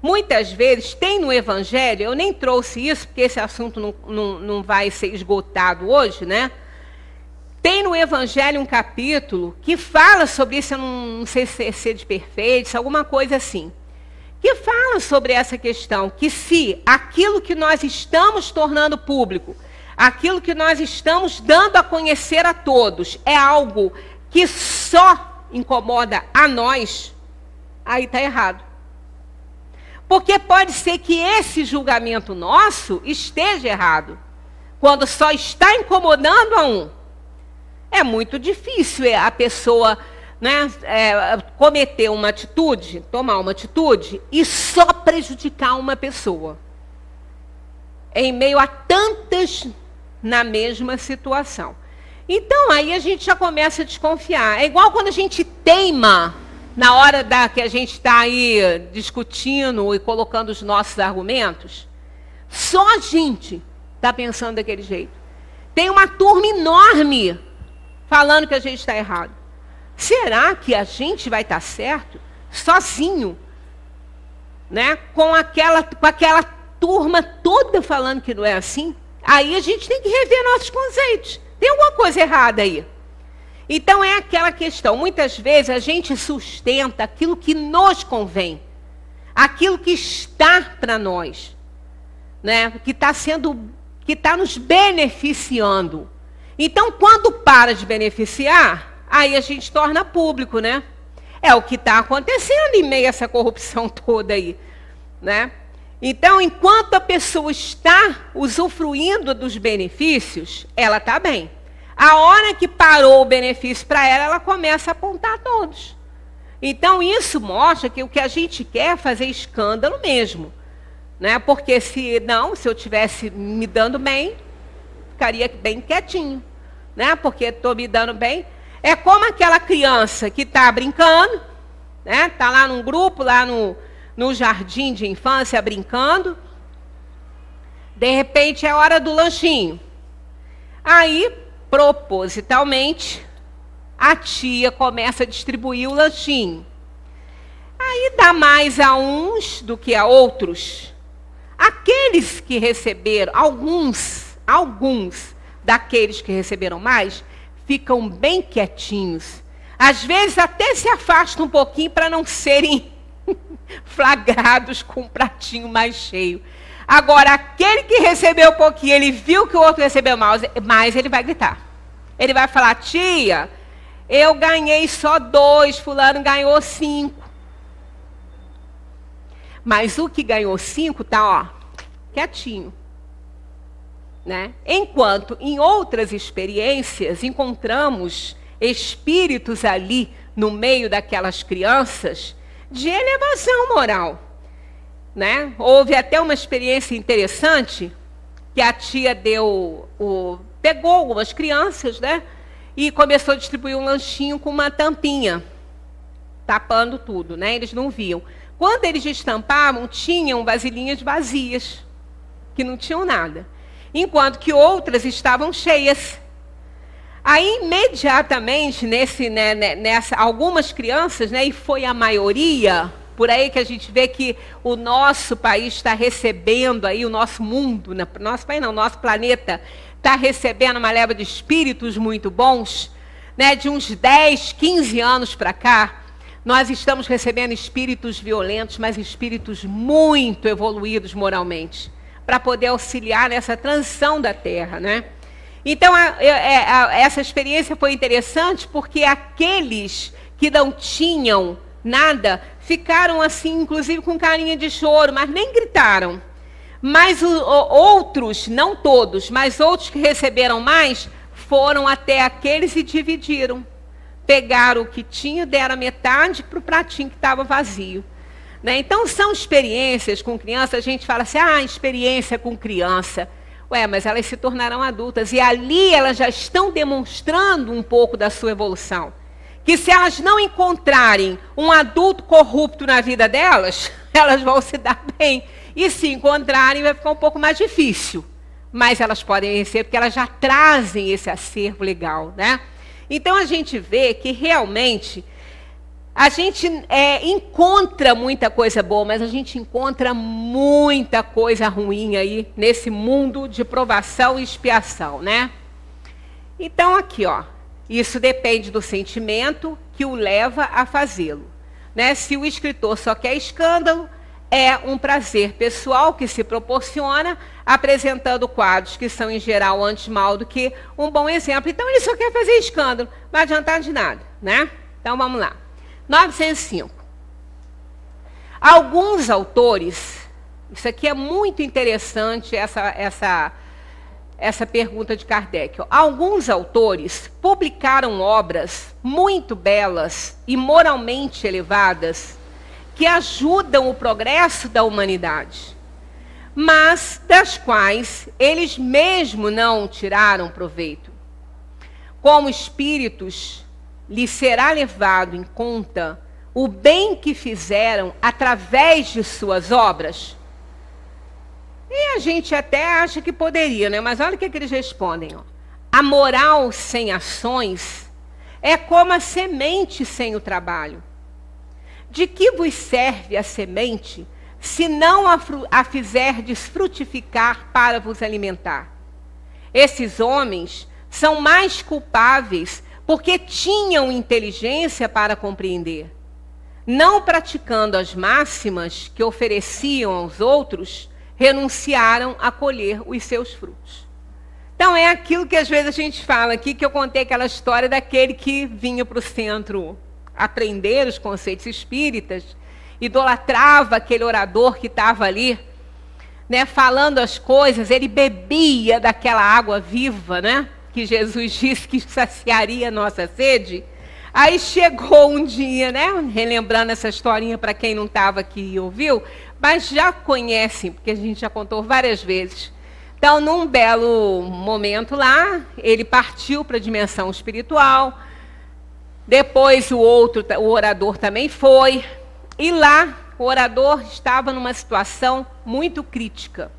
muitas vezes tem no Evangelho, eu nem trouxe isso, porque esse assunto não vai ser esgotado hoje, né? Tem no Evangelho um capítulo que fala sobre isso, eu não sei se é sede perfeita, alguma coisa assim, que fala sobre essa questão, que se aquilo que nós estamos tornando público, aquilo que nós estamos dando a conhecer a todos, é algo que só incomoda a nós, aí está errado. Porque pode ser que esse julgamento nosso esteja errado, quando só está incomodando a um. É muito difícil a pessoa né, cometer uma atitude, tomar uma atitude e só prejudicar uma pessoa, em meio a tantas na mesma situação. Então, aí a gente já começa a desconfiar. É igual quando a gente teima, na hora que a gente está aí discutindo e colocando os nossos argumentos, só a gente está pensando daquele jeito. Tem uma turma enorme falando que a gente está errado. Será que a gente vai estar certo sozinho, né? Com aquela turma toda falando que não é assim? Aí a gente tem que rever nossos conceitos. Tem alguma coisa errada aí. Então é aquela questão. Muitas vezes a gente sustenta aquilo que nos convém, aquilo que está para nós, né? Que está nos beneficiando. Então, quando para de beneficiar, aí a gente torna público, né? É o que está acontecendo em meio a essa corrupção toda aí, né? Então, enquanto a pessoa está usufruindo dos benefícios, ela está bem. A hora que parou o benefício para ela, ela começa a apontar todos. Então, isso mostra que o que a gente quer é fazer escândalo mesmo, né? Porque se eu estivesse me dando bem, ficaria bem quietinho, né? Porque estou me dando bem. É como aquela criança que está brincando, né? Está lá num grupo, lá no jardim de infância, brincando. De repente, é hora do lanchinho. Aí, propositalmente, a tia começa a distribuir o lanchinho. Aí dá mais a uns do que a outros. Aqueles que receberam, alguns daqueles que receberam mais, ficam bem quietinhos. Às vezes até se afastam um pouquinho para não serem flagrados com um pratinho mais cheio. Agora, aquele que recebeu pouquinho, ele viu que o outro recebeu mais, ele vai gritar. Ele vai falar: tia, eu ganhei só 2, fulano ganhou 5. Mas o que ganhou 5 está, ó, quietinho, né? Enquanto em outras experiências encontramos espíritos ali no meio daquelas crianças de elevação moral, né? Houve até uma experiência interessante que a tia pegou algumas crianças, né? E começou a distribuir um lanchinho com uma tampinha, tapando tudo, né? Eles não viam. Quando eles destampavam, tinham vasilhinhas vazias, que não tinham nada. Enquanto que outras estavam cheias. Aí, imediatamente, algumas crianças, né, e foi a maioria, por aí que a gente vê que o nosso país está recebendo, aí, o nosso mundo, nosso país não, nosso planeta, está recebendo uma leva de espíritos muito bons, né, de uns 10, 15 anos para cá. Nós estamos recebendo espíritos violentos, mas espíritos muito evoluídos moralmente, para poder auxiliar nessa transição da Terra, né? Então, essa experiência foi interessante porque aqueles que não tinham nada ficaram assim, inclusive com carinha de choro, mas nem gritaram. Mas outros, não todos, mas outros que receberam mais, foram até aqueles e dividiram. Pegaram o que tinha, deram a metade para o pratinho que estava vazio. Né? Então, são experiências com criança. A gente fala assim, experiência com criança. Ué, mas elas se tornarão adultas. E ali elas já estão demonstrando um pouco da sua evolução. Que se elas não encontrarem um adulto corrupto na vida delas, elas vão se dar bem. E se encontrarem, vai ficar um pouco mais difícil. Mas elas podem vencer, porque elas já trazem esse acervo legal, né? Então, a gente vê que realmente a gente encontra muita coisa boa, mas a gente encontra muita coisa ruim aí nesse mundo de provação e expiação, né? Então, aqui, ó, isso depende do sentimento que o leva a fazê-lo, né? Se o escritor só quer escândalo, é um prazer pessoal que se proporciona apresentando quadros que são, em geral, antes mal do que um bom exemplo. Então, ele só quer fazer escândalo, não vai adiantar de nada, né? Então, vamos lá. 905. Alguns autores, isso aqui é muito interessante, essa pergunta de Kardec. Alguns autores publicaram obras muito belas e moralmente elevadas que ajudam o progresso da humanidade, mas das quais eles mesmo não tiraram proveito. Como espíritos, lhes será levado em conta o bem que fizeram através de suas obras? E a gente até acha que poderia, né? Mas olha o que eles respondem. A moral sem ações é como a semente sem o trabalho. De que vos serve a semente, se não a fizerdes frutificar para vos alimentar? Esses homens são mais culpáveis porque tinham inteligência para compreender. Não praticando as máximas que ofereciam aos outros, renunciaram a colher os seus frutos. Então é aquilo que às vezes a gente fala aqui, que eu contei aquela história daquele que vinha para o centro aprender os conceitos espíritas, idolatrava aquele orador que estava ali, né, falando as coisas, ele bebia daquela água viva, né, que Jesus disse que saciaria a nossa sede. Aí chegou um dia, né, relembrando essa historinha para quem não estava aqui e ouviu, mas já conhecem, porque a gente já contou várias vezes. Então, num belo momento lá, ele partiu para a dimensão espiritual, depois o orador também foi, e lá o orador estava numa situação muito crítica.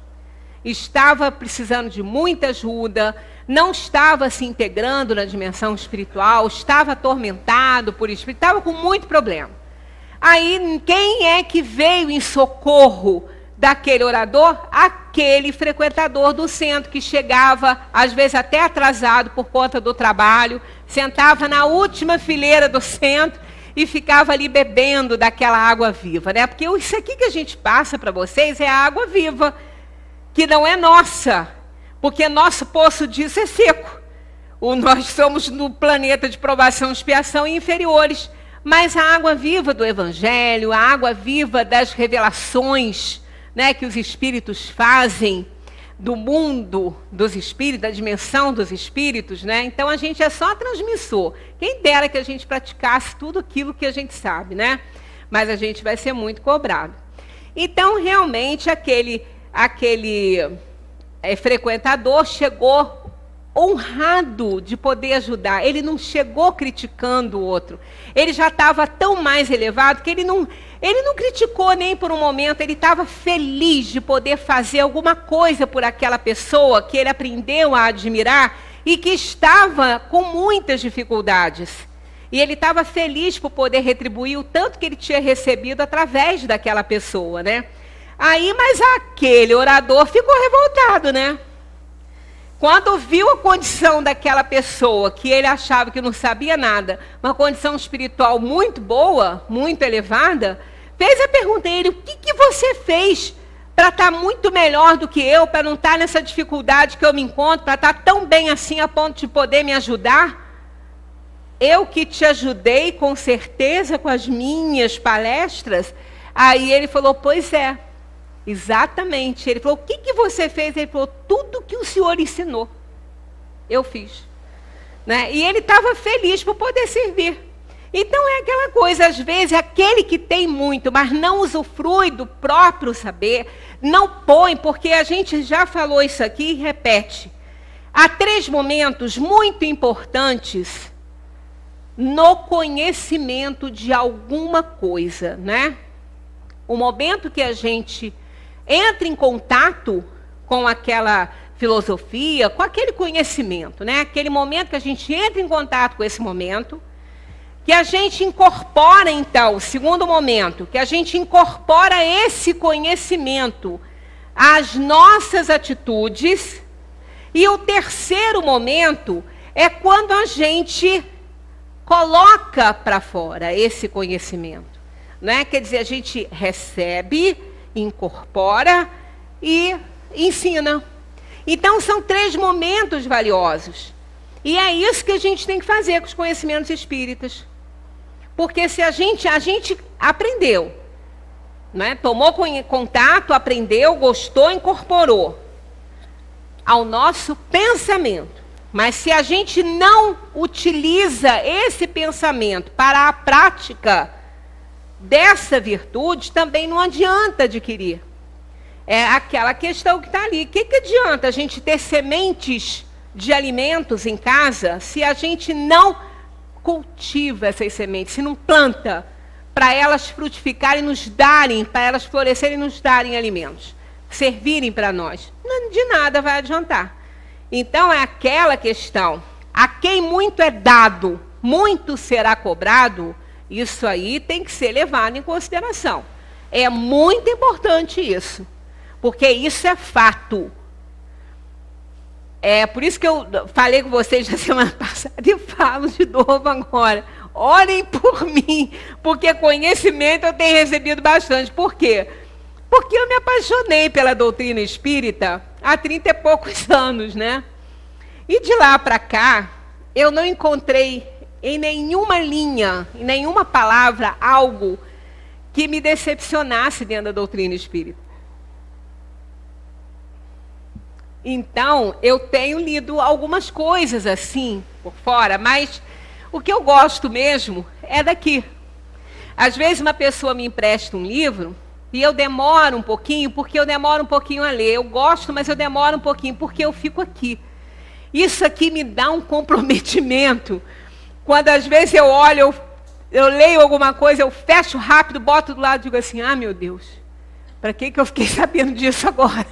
Estava precisando de muita ajuda, não estava se integrando na dimensão espiritual, estava atormentado por espírito, estava com muito problema. Aí, quem é que veio em socorro daquele orador? Aquele frequentador do centro que chegava, às vezes até atrasado por conta do trabalho, sentava na última fileira do centro e ficava ali bebendo daquela água viva, né? Porque isso aqui que a gente passa para vocês é a água viva, que não é nossa, porque nosso poço disso é seco. Nós somos no planeta de provação e expiação inferiores, mas a água viva do Evangelho, a água viva das revelações, né, que os espíritos fazem do mundo dos espíritos, da dimensão dos espíritos, né? Então a gente é só transmissor. Quem dera que a gente praticasse tudo aquilo que a gente sabe, né? Mas a gente vai ser muito cobrado. Então, realmente, aquele frequentador chegou honrado de poder ajudar. Ele não chegou criticando o outro. Ele já estava tão mais elevado que ele não criticou nem por um momento. Ele estava feliz de poder fazer alguma coisa por aquela pessoa que ele aprendeu a admirar e que estava com muitas dificuldades. E ele estava feliz por poder retribuir o tanto que ele tinha recebido através daquela pessoa, né? Aí, mas aquele orador ficou revoltado, né? Quando viu a condição daquela pessoa, que ele achava que não sabia nada, uma condição espiritual muito boa, muito elevada, fez a pergunta a ele: o que você fez para estar muito melhor do que eu, para não estar nessa dificuldade que eu me encontro, para estar tão bem assim a ponto de poder me ajudar? Eu que te ajudei com certeza com as minhas palestras. Aí ele falou: pois é. Exatamente. Ele falou: o que você fez? Ele falou: tudo que o senhor ensinou, eu fiz. Né? E ele estava feliz por poder servir. Então é aquela coisa, às vezes, aquele que tem muito, mas não usufrui do próprio saber, não põe, porque a gente já falou isso aqui e repete. Há 3 momentos muito importantes no conhecimento de alguma coisa, né? O momento que a gente entra em contato com aquela filosofia, com aquele conhecimento, né? Aquele momento que a gente entra em contato com esse momento, que a gente incorpora, então, o segundo momento, que a gente incorpora esse conhecimento às nossas atitudes, e o terceiro momento é quando a gente coloca para fora esse conhecimento, né? Quer dizer, a gente recebe, incorpora e ensina. Então, são 3 momentos valiosos. E é isso que a gente tem que fazer com os conhecimentos espíritas. Porque se a gente aprendeu, né? Tomou contato, aprendeu, gostou, incorporou. ao nosso pensamento. Mas se a gente não utiliza esse pensamento para a prática dessa virtude, também não adianta adquirir. É aquela questão que está ali. O que adianta a gente ter sementes de alimentos em casa se a gente não cultiva essas sementes, se não planta para elas frutificarem, nos darem, para elas florescerem e nos darem alimentos, servirem para nós? De nada vai adiantar. Então é aquela questão, a quem muito é dado, muito será cobrado. Isso aí tem que ser levado em consideração. É muito importante isso, porque isso é fato. É por isso que eu falei com vocês na semana passada e falo de novo agora. Orem por mim, porque conhecimento eu tenho recebido bastante. Por quê? Porque eu me apaixonei pela doutrina espírita há 30 e poucos anos, né? E de lá para cá, eu não encontrei em nenhuma linha, em nenhuma palavra, algo que me decepcionasse dentro da doutrina espírita. Então, eu tenho lido algumas coisas assim, por fora, mas o que eu gosto mesmo é daqui. Às vezes uma pessoa me empresta um livro e eu demoro um pouquinho, porque eu demoro um pouquinho a ler. Eu gosto, mas eu demoro um pouquinho, porque eu fico aqui. Isso aqui me dá um comprometimento. Quando às vezes eu olho, eu leio alguma coisa, eu fecho rápido, boto do lado e digo assim, ah, meu Deus, para que eu fiquei sabendo disso agora?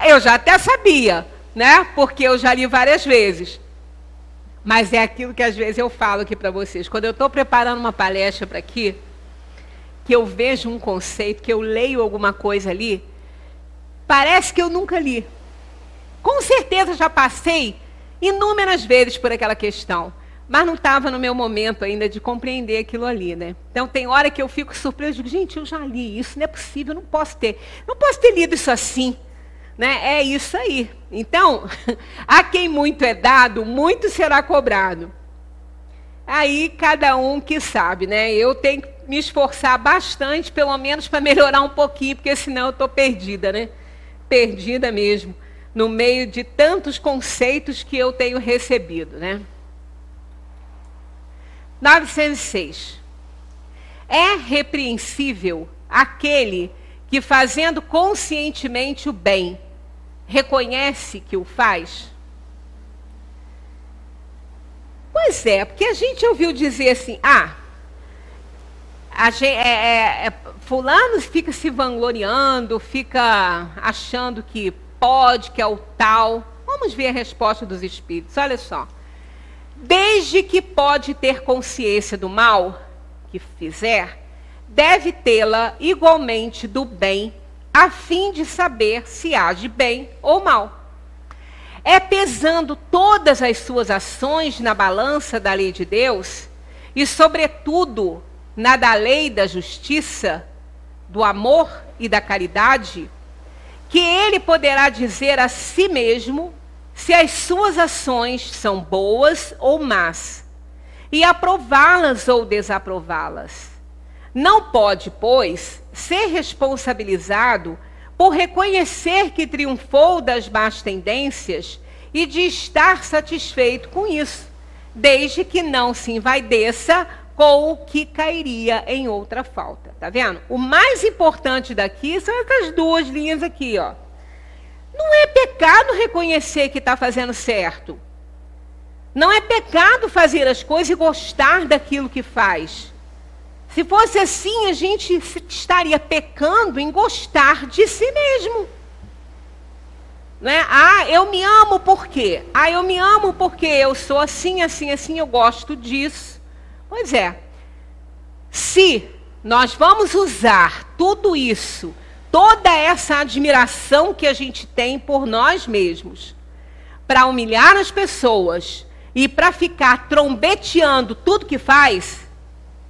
Eu já até sabia, né? Porque eu já li várias vezes. Mas é aquilo que às vezes eu falo aqui para vocês. Quando eu estou preparando uma palestra para aqui, que eu vejo um conceito, que eu leio alguma coisa ali, parece que eu nunca li. Com certeza já passei inúmeras vezes por aquela questão, mas não estava no meu momento ainda de compreender aquilo ali, né? Então tem hora que eu fico surpresa, digo, gente, eu já li isso, não é possível, não posso ter lido isso assim, né? É isso aí. Então, a quem muito é dado, muito será cobrado. Aí cada um que sabe, né? Eu tenho que me esforçar bastante, pelo menos para melhorar um pouquinho, porque senão eu estou perdida, né? Perdida mesmo, no meio de tantos conceitos que eu tenho recebido, né? 906. É repreensível aquele que, fazendo conscientemente o bem, reconhece que o faz? Pois é, porque a gente ouviu dizer assim, fulano fica se vangloriando, fica achando que pode, que é o tal. Vamos ver a resposta dos espíritos, olha só. Desde que pode ter consciência do mal que fizer, deve tê-la igualmente do bem, a fim de saber se age bem ou mal. É pesando todas as suas ações na balança da lei de Deus, e sobretudo na da lei da justiça, do amor e da caridade, que ele poderá dizer a si mesmo se as suas ações são boas ou más, e aprová-las ou desaprová-las. Não pode, pois, ser responsabilizado por reconhecer que triunfou das más tendências e de estar satisfeito com isso, desde que não se envaideça com o que cairia em outra falta. Tá vendo? O mais importante daqui são essas duas linhas aqui, ó. Não é pecado reconhecer que está fazendo certo. Não é pecado fazer as coisas e gostar daquilo que faz. Se fosse assim, a gente estaria pecando em gostar de si mesmo. Né? Eu me amo por quê? Eu me amo porque eu sou assim, assim, assim, eu gosto disso. Pois é. Se nós vamos usar tudo isso, toda essa admiração que a gente tem por nós mesmos, para humilhar as pessoas e para ficar trombeteando tudo que faz,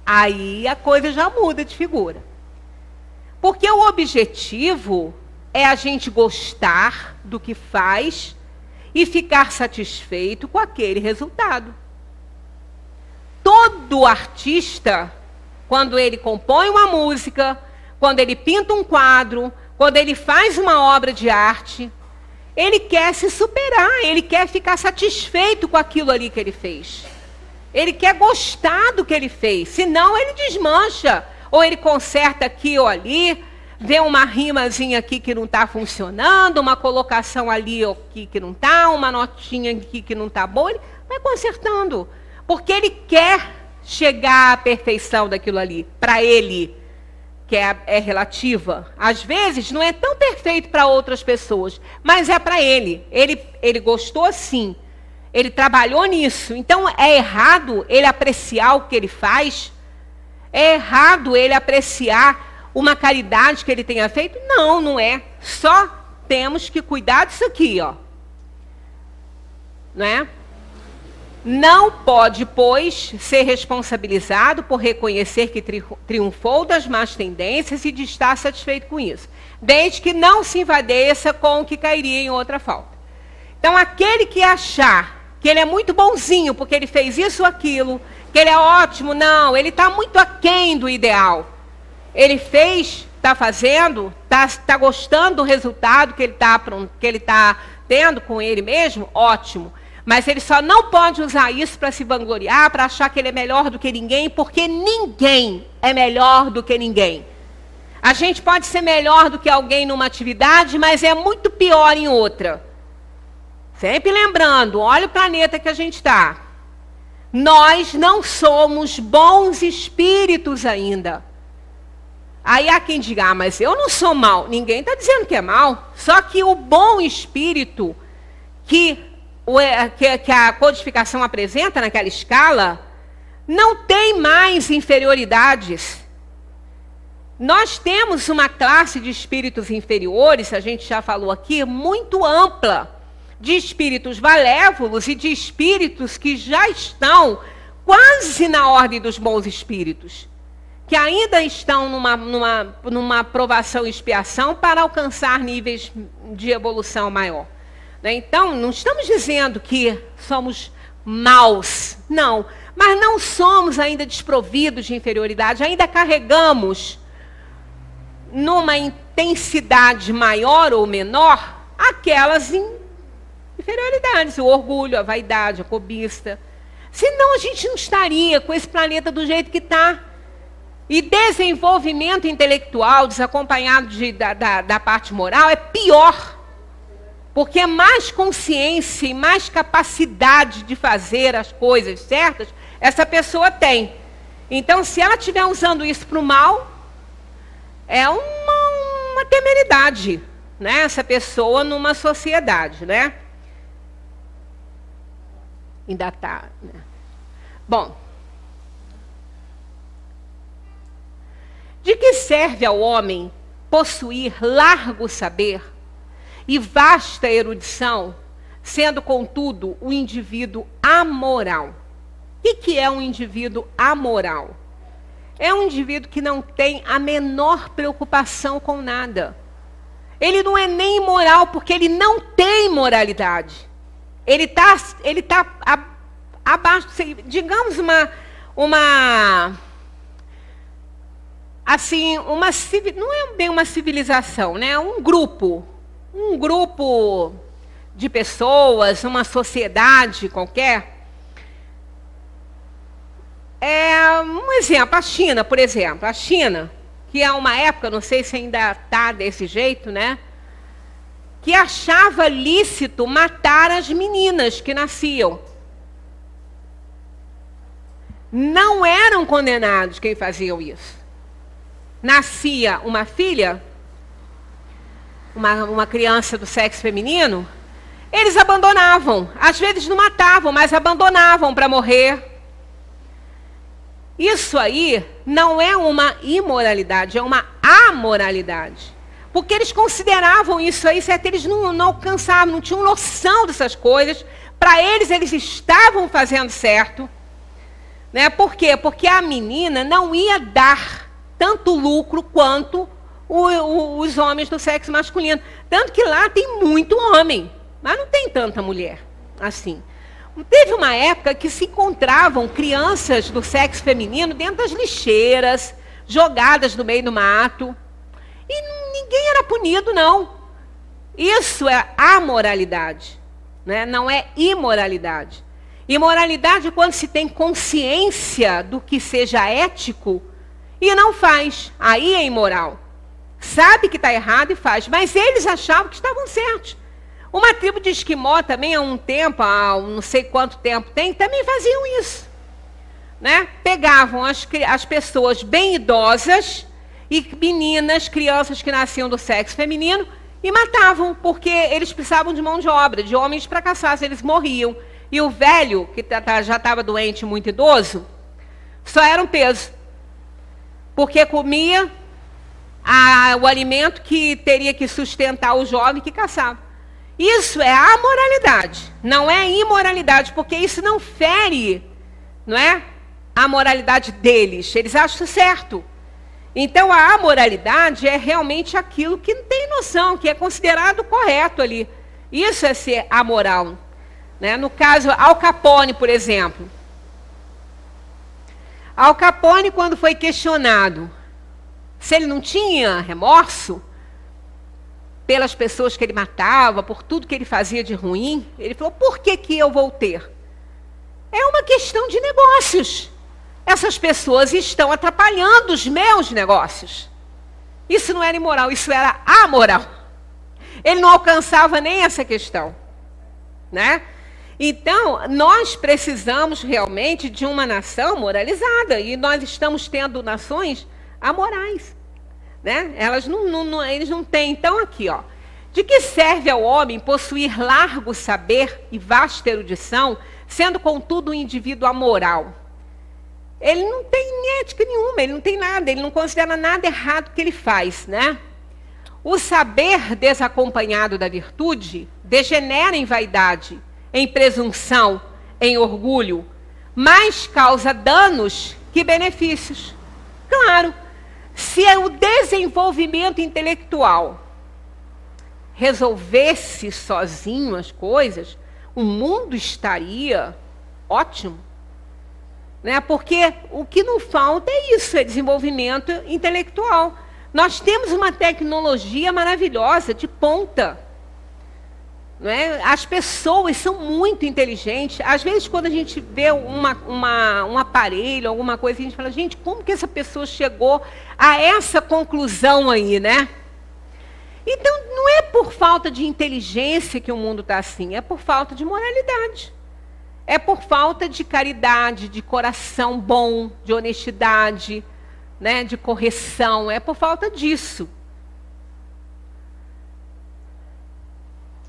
aí a coisa já muda de figura. Porque o objetivo é a gente gostar do que faz e ficar satisfeito com aquele resultado. Todo artista, quando ele compõe uma música, quando ele pinta um quadro, quando ele faz uma obra de arte, ele quer se superar, ele quer ficar satisfeito com aquilo ali que ele fez. Ele quer gostar do que ele fez, senão ele desmancha. Ou ele conserta aqui ou ali, vê uma rimazinha aqui que não está funcionando, uma colocação ali ou aqui que não está, uma notinha aqui que não está boa, ele vai consertando. Porque ele quer chegar à perfeição daquilo ali, para ele, que é relativa. Às vezes não é tão perfeito para outras pessoas, mas é para ele. Ele gostou sim, ele trabalhou nisso. Então é errado ele apreciar o que ele faz? É errado ele apreciar uma caridade que ele tenha feito? Não, não é. Só temos que cuidar disso aqui, ó. Não é? Não pode, pois, ser responsabilizado por reconhecer que triunfou das más tendências e de estar satisfeito com isso, desde que não se invadeça com o que cairia em outra falta. Então, aquele que achar que ele é muito bonzinho porque ele fez isso ou aquilo, que ele é ótimo, não, ele está muito aquém do ideal. Ele fez, está fazendo, está gostando do resultado que ele está tendo com ele mesmo, ótimo. Mas ele só não pode usar isso para se vangloriar, para achar que ele é melhor do que ninguém, porque ninguém é melhor do que ninguém. A gente pode ser melhor do que alguém numa atividade, mas é muito pior em outra. Sempre lembrando, olha o planeta que a gente está. Nós não somos bons espíritos ainda. Aí há quem diga, ah, mas eu não sou mau. Ninguém está dizendo que é mau. Só que o bom espírito que a codificação apresenta naquela escala não tem mais inferioridades. Nós temos uma classe de espíritos inferiores, a gente já falou aqui, muito ampla, de espíritos malévolos e de espíritos que já estão quase na ordem dos bons espíritos, que ainda estão numa provação e expiação para alcançar níveis de evolução maior. Então, não estamos dizendo que somos maus, não, mas não somos ainda desprovidos de inferioridade, ainda carregamos numa intensidade maior ou menor aquelas inferioridades, o orgulho, a vaidade, a cobiça. Senão a gente não estaria com esse planeta do jeito que está. E desenvolvimento intelectual desacompanhado da parte moral é pior. Porque mais consciência e mais capacidade de fazer as coisas certas, essa pessoa tem. Então, se ela estiver usando isso para o mal, é uma temeridade, né? Essa pessoa numa sociedade, né? Ainda está, né? Bom, de que serve ao homem possuir largo saber e vasta erudição, sendo, contudo, um indivíduo amoral? O que é um indivíduo amoral? É um indivíduo que não tem a menor preocupação com nada. Ele não é nem imoral, porque ele não tem moralidade. Ele tá abaixo, digamos, assim, não é bem uma civilização, né? Um grupo de pessoas, uma sociedade qualquer. Um exemplo, a China, por exemplo. A China, que é uma época, não sei se ainda está desse jeito, né? Que achava lícito matar as meninas que nasciam. Não eram condenados quem faziam isso. Nascia uma filha, uma criança do sexo feminino, eles abandonavam. Às vezes não matavam, mas abandonavam para morrer. Isso aí não é uma imoralidade, é uma amoralidade. Porque eles consideravam isso aí, certo? Eles não alcançavam, não tinham noção dessas coisas. Para eles estavam fazendo certo. Né? Por quê? Porque a menina não ia dar tanto lucro quanto os homens do sexo masculino. Tanto que lá tem muito homem, mas não tem tanta mulher assim. Teve uma época que se encontravam crianças do sexo feminino dentro das lixeiras, jogadas no meio do mato. E ninguém era punido, não. Isso é amoralidade, né? Não é imoralidade. Imoralidade é quando se tem consciência do que seja ético e não faz. Aí é imoral. Sabe que está errado e faz. Mas eles achavam que estavam certos. Uma tribo de esquimó também, há um tempo, há não sei quanto tempo tem, também faziam isso. Né? Pegavam as pessoas bem idosas e meninas, crianças que nasciam do sexo feminino e matavam, porque eles precisavam de mão de obra, de homens para caçar, se eles morriam. E o velho, que já estava doente, muito idoso, só era um peso. Porque comia o alimento que teria que sustentar o jovem que caçava. Isso é amoralidade, não é imoralidade, porque isso não fere, não é, a moralidade deles. Eles acham certo. Então, a amoralidade é realmente aquilo que não tem noção, que é considerado correto ali. Isso é ser amoral. Né? No caso, Al Capone, por exemplo. Al Capone, quando foi questionado se ele não tinha remorso pelas pessoas que ele matava, por tudo que ele fazia de ruim, ele falou, por que eu vou ter? É uma questão de negócios. Essas pessoas estão atrapalhando os meus negócios. Isso não era imoral, isso era amoral. Ele não alcançava nem essa questão. Né? Então, nós precisamos realmente de uma nação moralizada. E nós estamos tendo nações amorais. Né? Eles não têm. Então, aqui, ó. De que serve ao homem possuir largo saber e vasta erudição, sendo, contudo, um indivíduo amoral? Ele não tem ética nenhuma, ele não tem nada, ele não considera nada errado que ele faz, né? O saber desacompanhado da virtude degenera em vaidade, em presunção, em orgulho, mais causa danos que benefícios. Claro, se o desenvolvimento intelectual resolvesse sozinho as coisas, o mundo estaria ótimo. Né? Porque o que não falta é isso, é desenvolvimento intelectual. Nós temos uma tecnologia maravilhosa, de ponta. Né? As pessoas são muito inteligentes. Às vezes, quando a gente vê um aparelho, alguma coisa, a gente fala, gente, como que essa pessoa chegou a essa conclusão aí, né? Então, não é por falta de inteligência que o mundo está assim, é por falta de moralidade. É por falta de caridade, de coração bom, de honestidade, né, de correção. É por falta disso.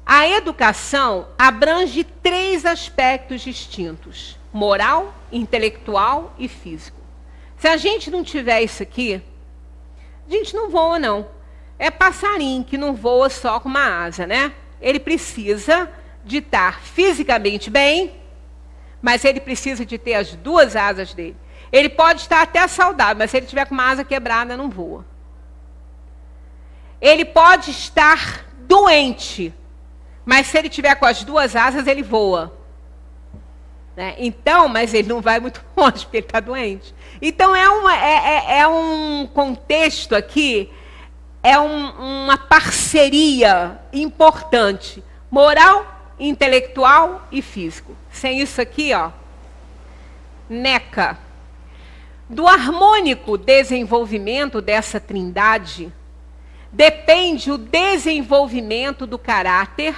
A educação abrange 3 aspectos distintos: moral, intelectual e físico. Se a gente não tiver isso aqui, a gente não voa, não. É passarinho que não voa só com uma asa, né? Ele precisa de estar fisicamente bem, mas ele precisa de ter as 2 asas dele. Ele pode estar até saudável, mas se ele tiver com uma asa quebrada, não voa. Ele pode estar doente, mas se ele tiver com as 2 asas, ele voa. Né? Então, mas ele não vai muito longe, porque ele está doente. Então, é um contexto aqui, é uma parceria importante. Moral, intelectual e físico. Sem isso aqui, ó, neca. Do harmônico desenvolvimento dessa trindade depende o desenvolvimento do caráter,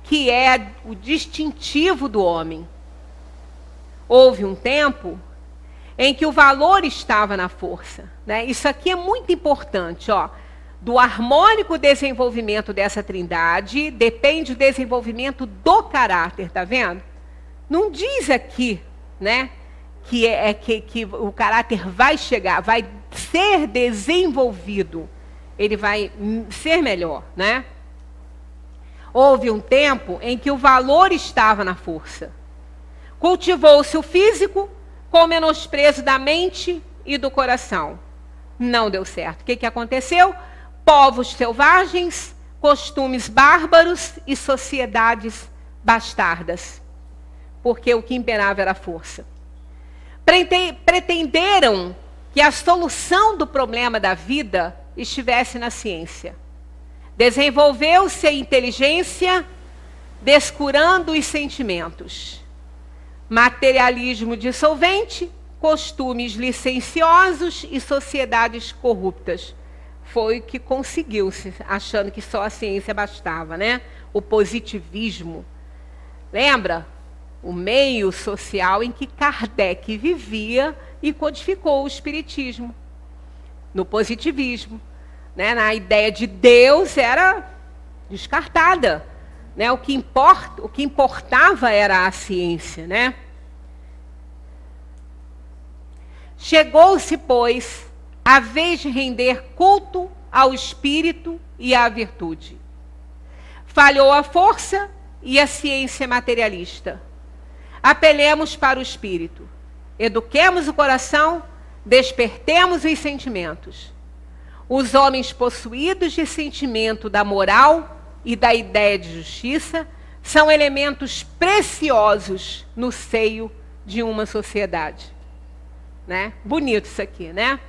que é o distintivo do homem. Houve um tempo em que o valor estava na força. Né? Isso aqui é muito importante, ó. Do harmônico desenvolvimento dessa trindade depende o desenvolvimento do caráter, tá vendo? Não diz aqui, né, que o caráter vai chegar, vai ser desenvolvido, ele vai ser melhor, né? Houve um tempo em que o valor estava na força. Cultivou-se o físico com menosprezo da mente e do coração. Não deu certo. O que aconteceu? Povos selvagens, costumes bárbaros e sociedades bastardas. Porque o que imperava era a força. Pretenderam que a solução do problema da vida estivesse na ciência. Desenvolveu-se a inteligência, descurando os sentimentos. Materialismo dissolvente, costumes licenciosos e sociedades corruptas. Foi o que conseguiu-se, achando que só a ciência bastava, né? O positivismo. Lembra? O meio social em que Kardec vivia e codificou o espiritismo. No positivismo. Né? Na ideia de Deus era descartada. Né? O que importava era a ciência. Né? Chegou-se, pois, a vez de render culto ao espírito e à virtude. Falhou a força e a ciência materialista. Apelemos para o espírito. Eduquemos o coração, despertemos os sentimentos. Os homens possuídos de sentimento da moral e da ideia de justiça são elementos preciosos no seio de uma sociedade. Né? Bonito isso aqui, né?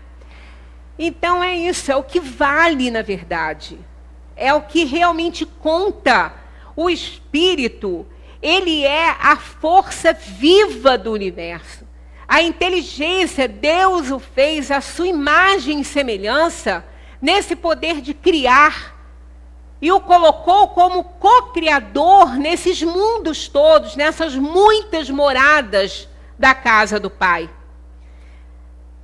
Então é isso, é o que vale na verdade. É o que realmente conta. O espírito, ele é a força viva do universo. A inteligência, Deus o fez à sua imagem e semelhança, nesse poder de criar. E o colocou como co-criador nesses mundos todos, nessas muitas moradas da casa do Pai.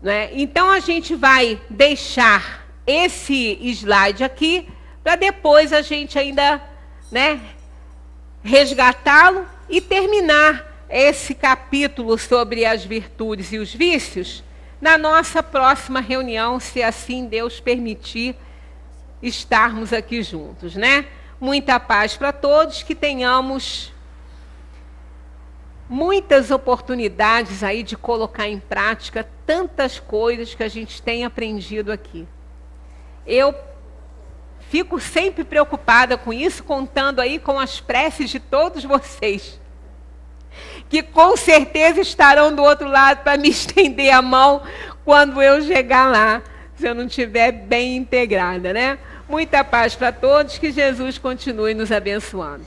Né? Então a gente vai deixar esse slide aqui, para depois a gente ainda, né, resgatá-lo e terminar esse capítulo sobre as virtudes e os vícios na nossa próxima reunião, se assim Deus permitir estarmos aqui juntos, né? Muita paz para todos, que tenhamos muitas oportunidades aí de colocar em prática tantas coisas que a gente tem aprendido aqui. Eu fico sempre preocupada com isso, contando aí com as preces de todos vocês, que com certeza estarão do outro lado para me estender a mão quando eu chegar lá, se eu não estiver bem integrada, né? Muita paz para todos, que Jesus continue nos abençoando.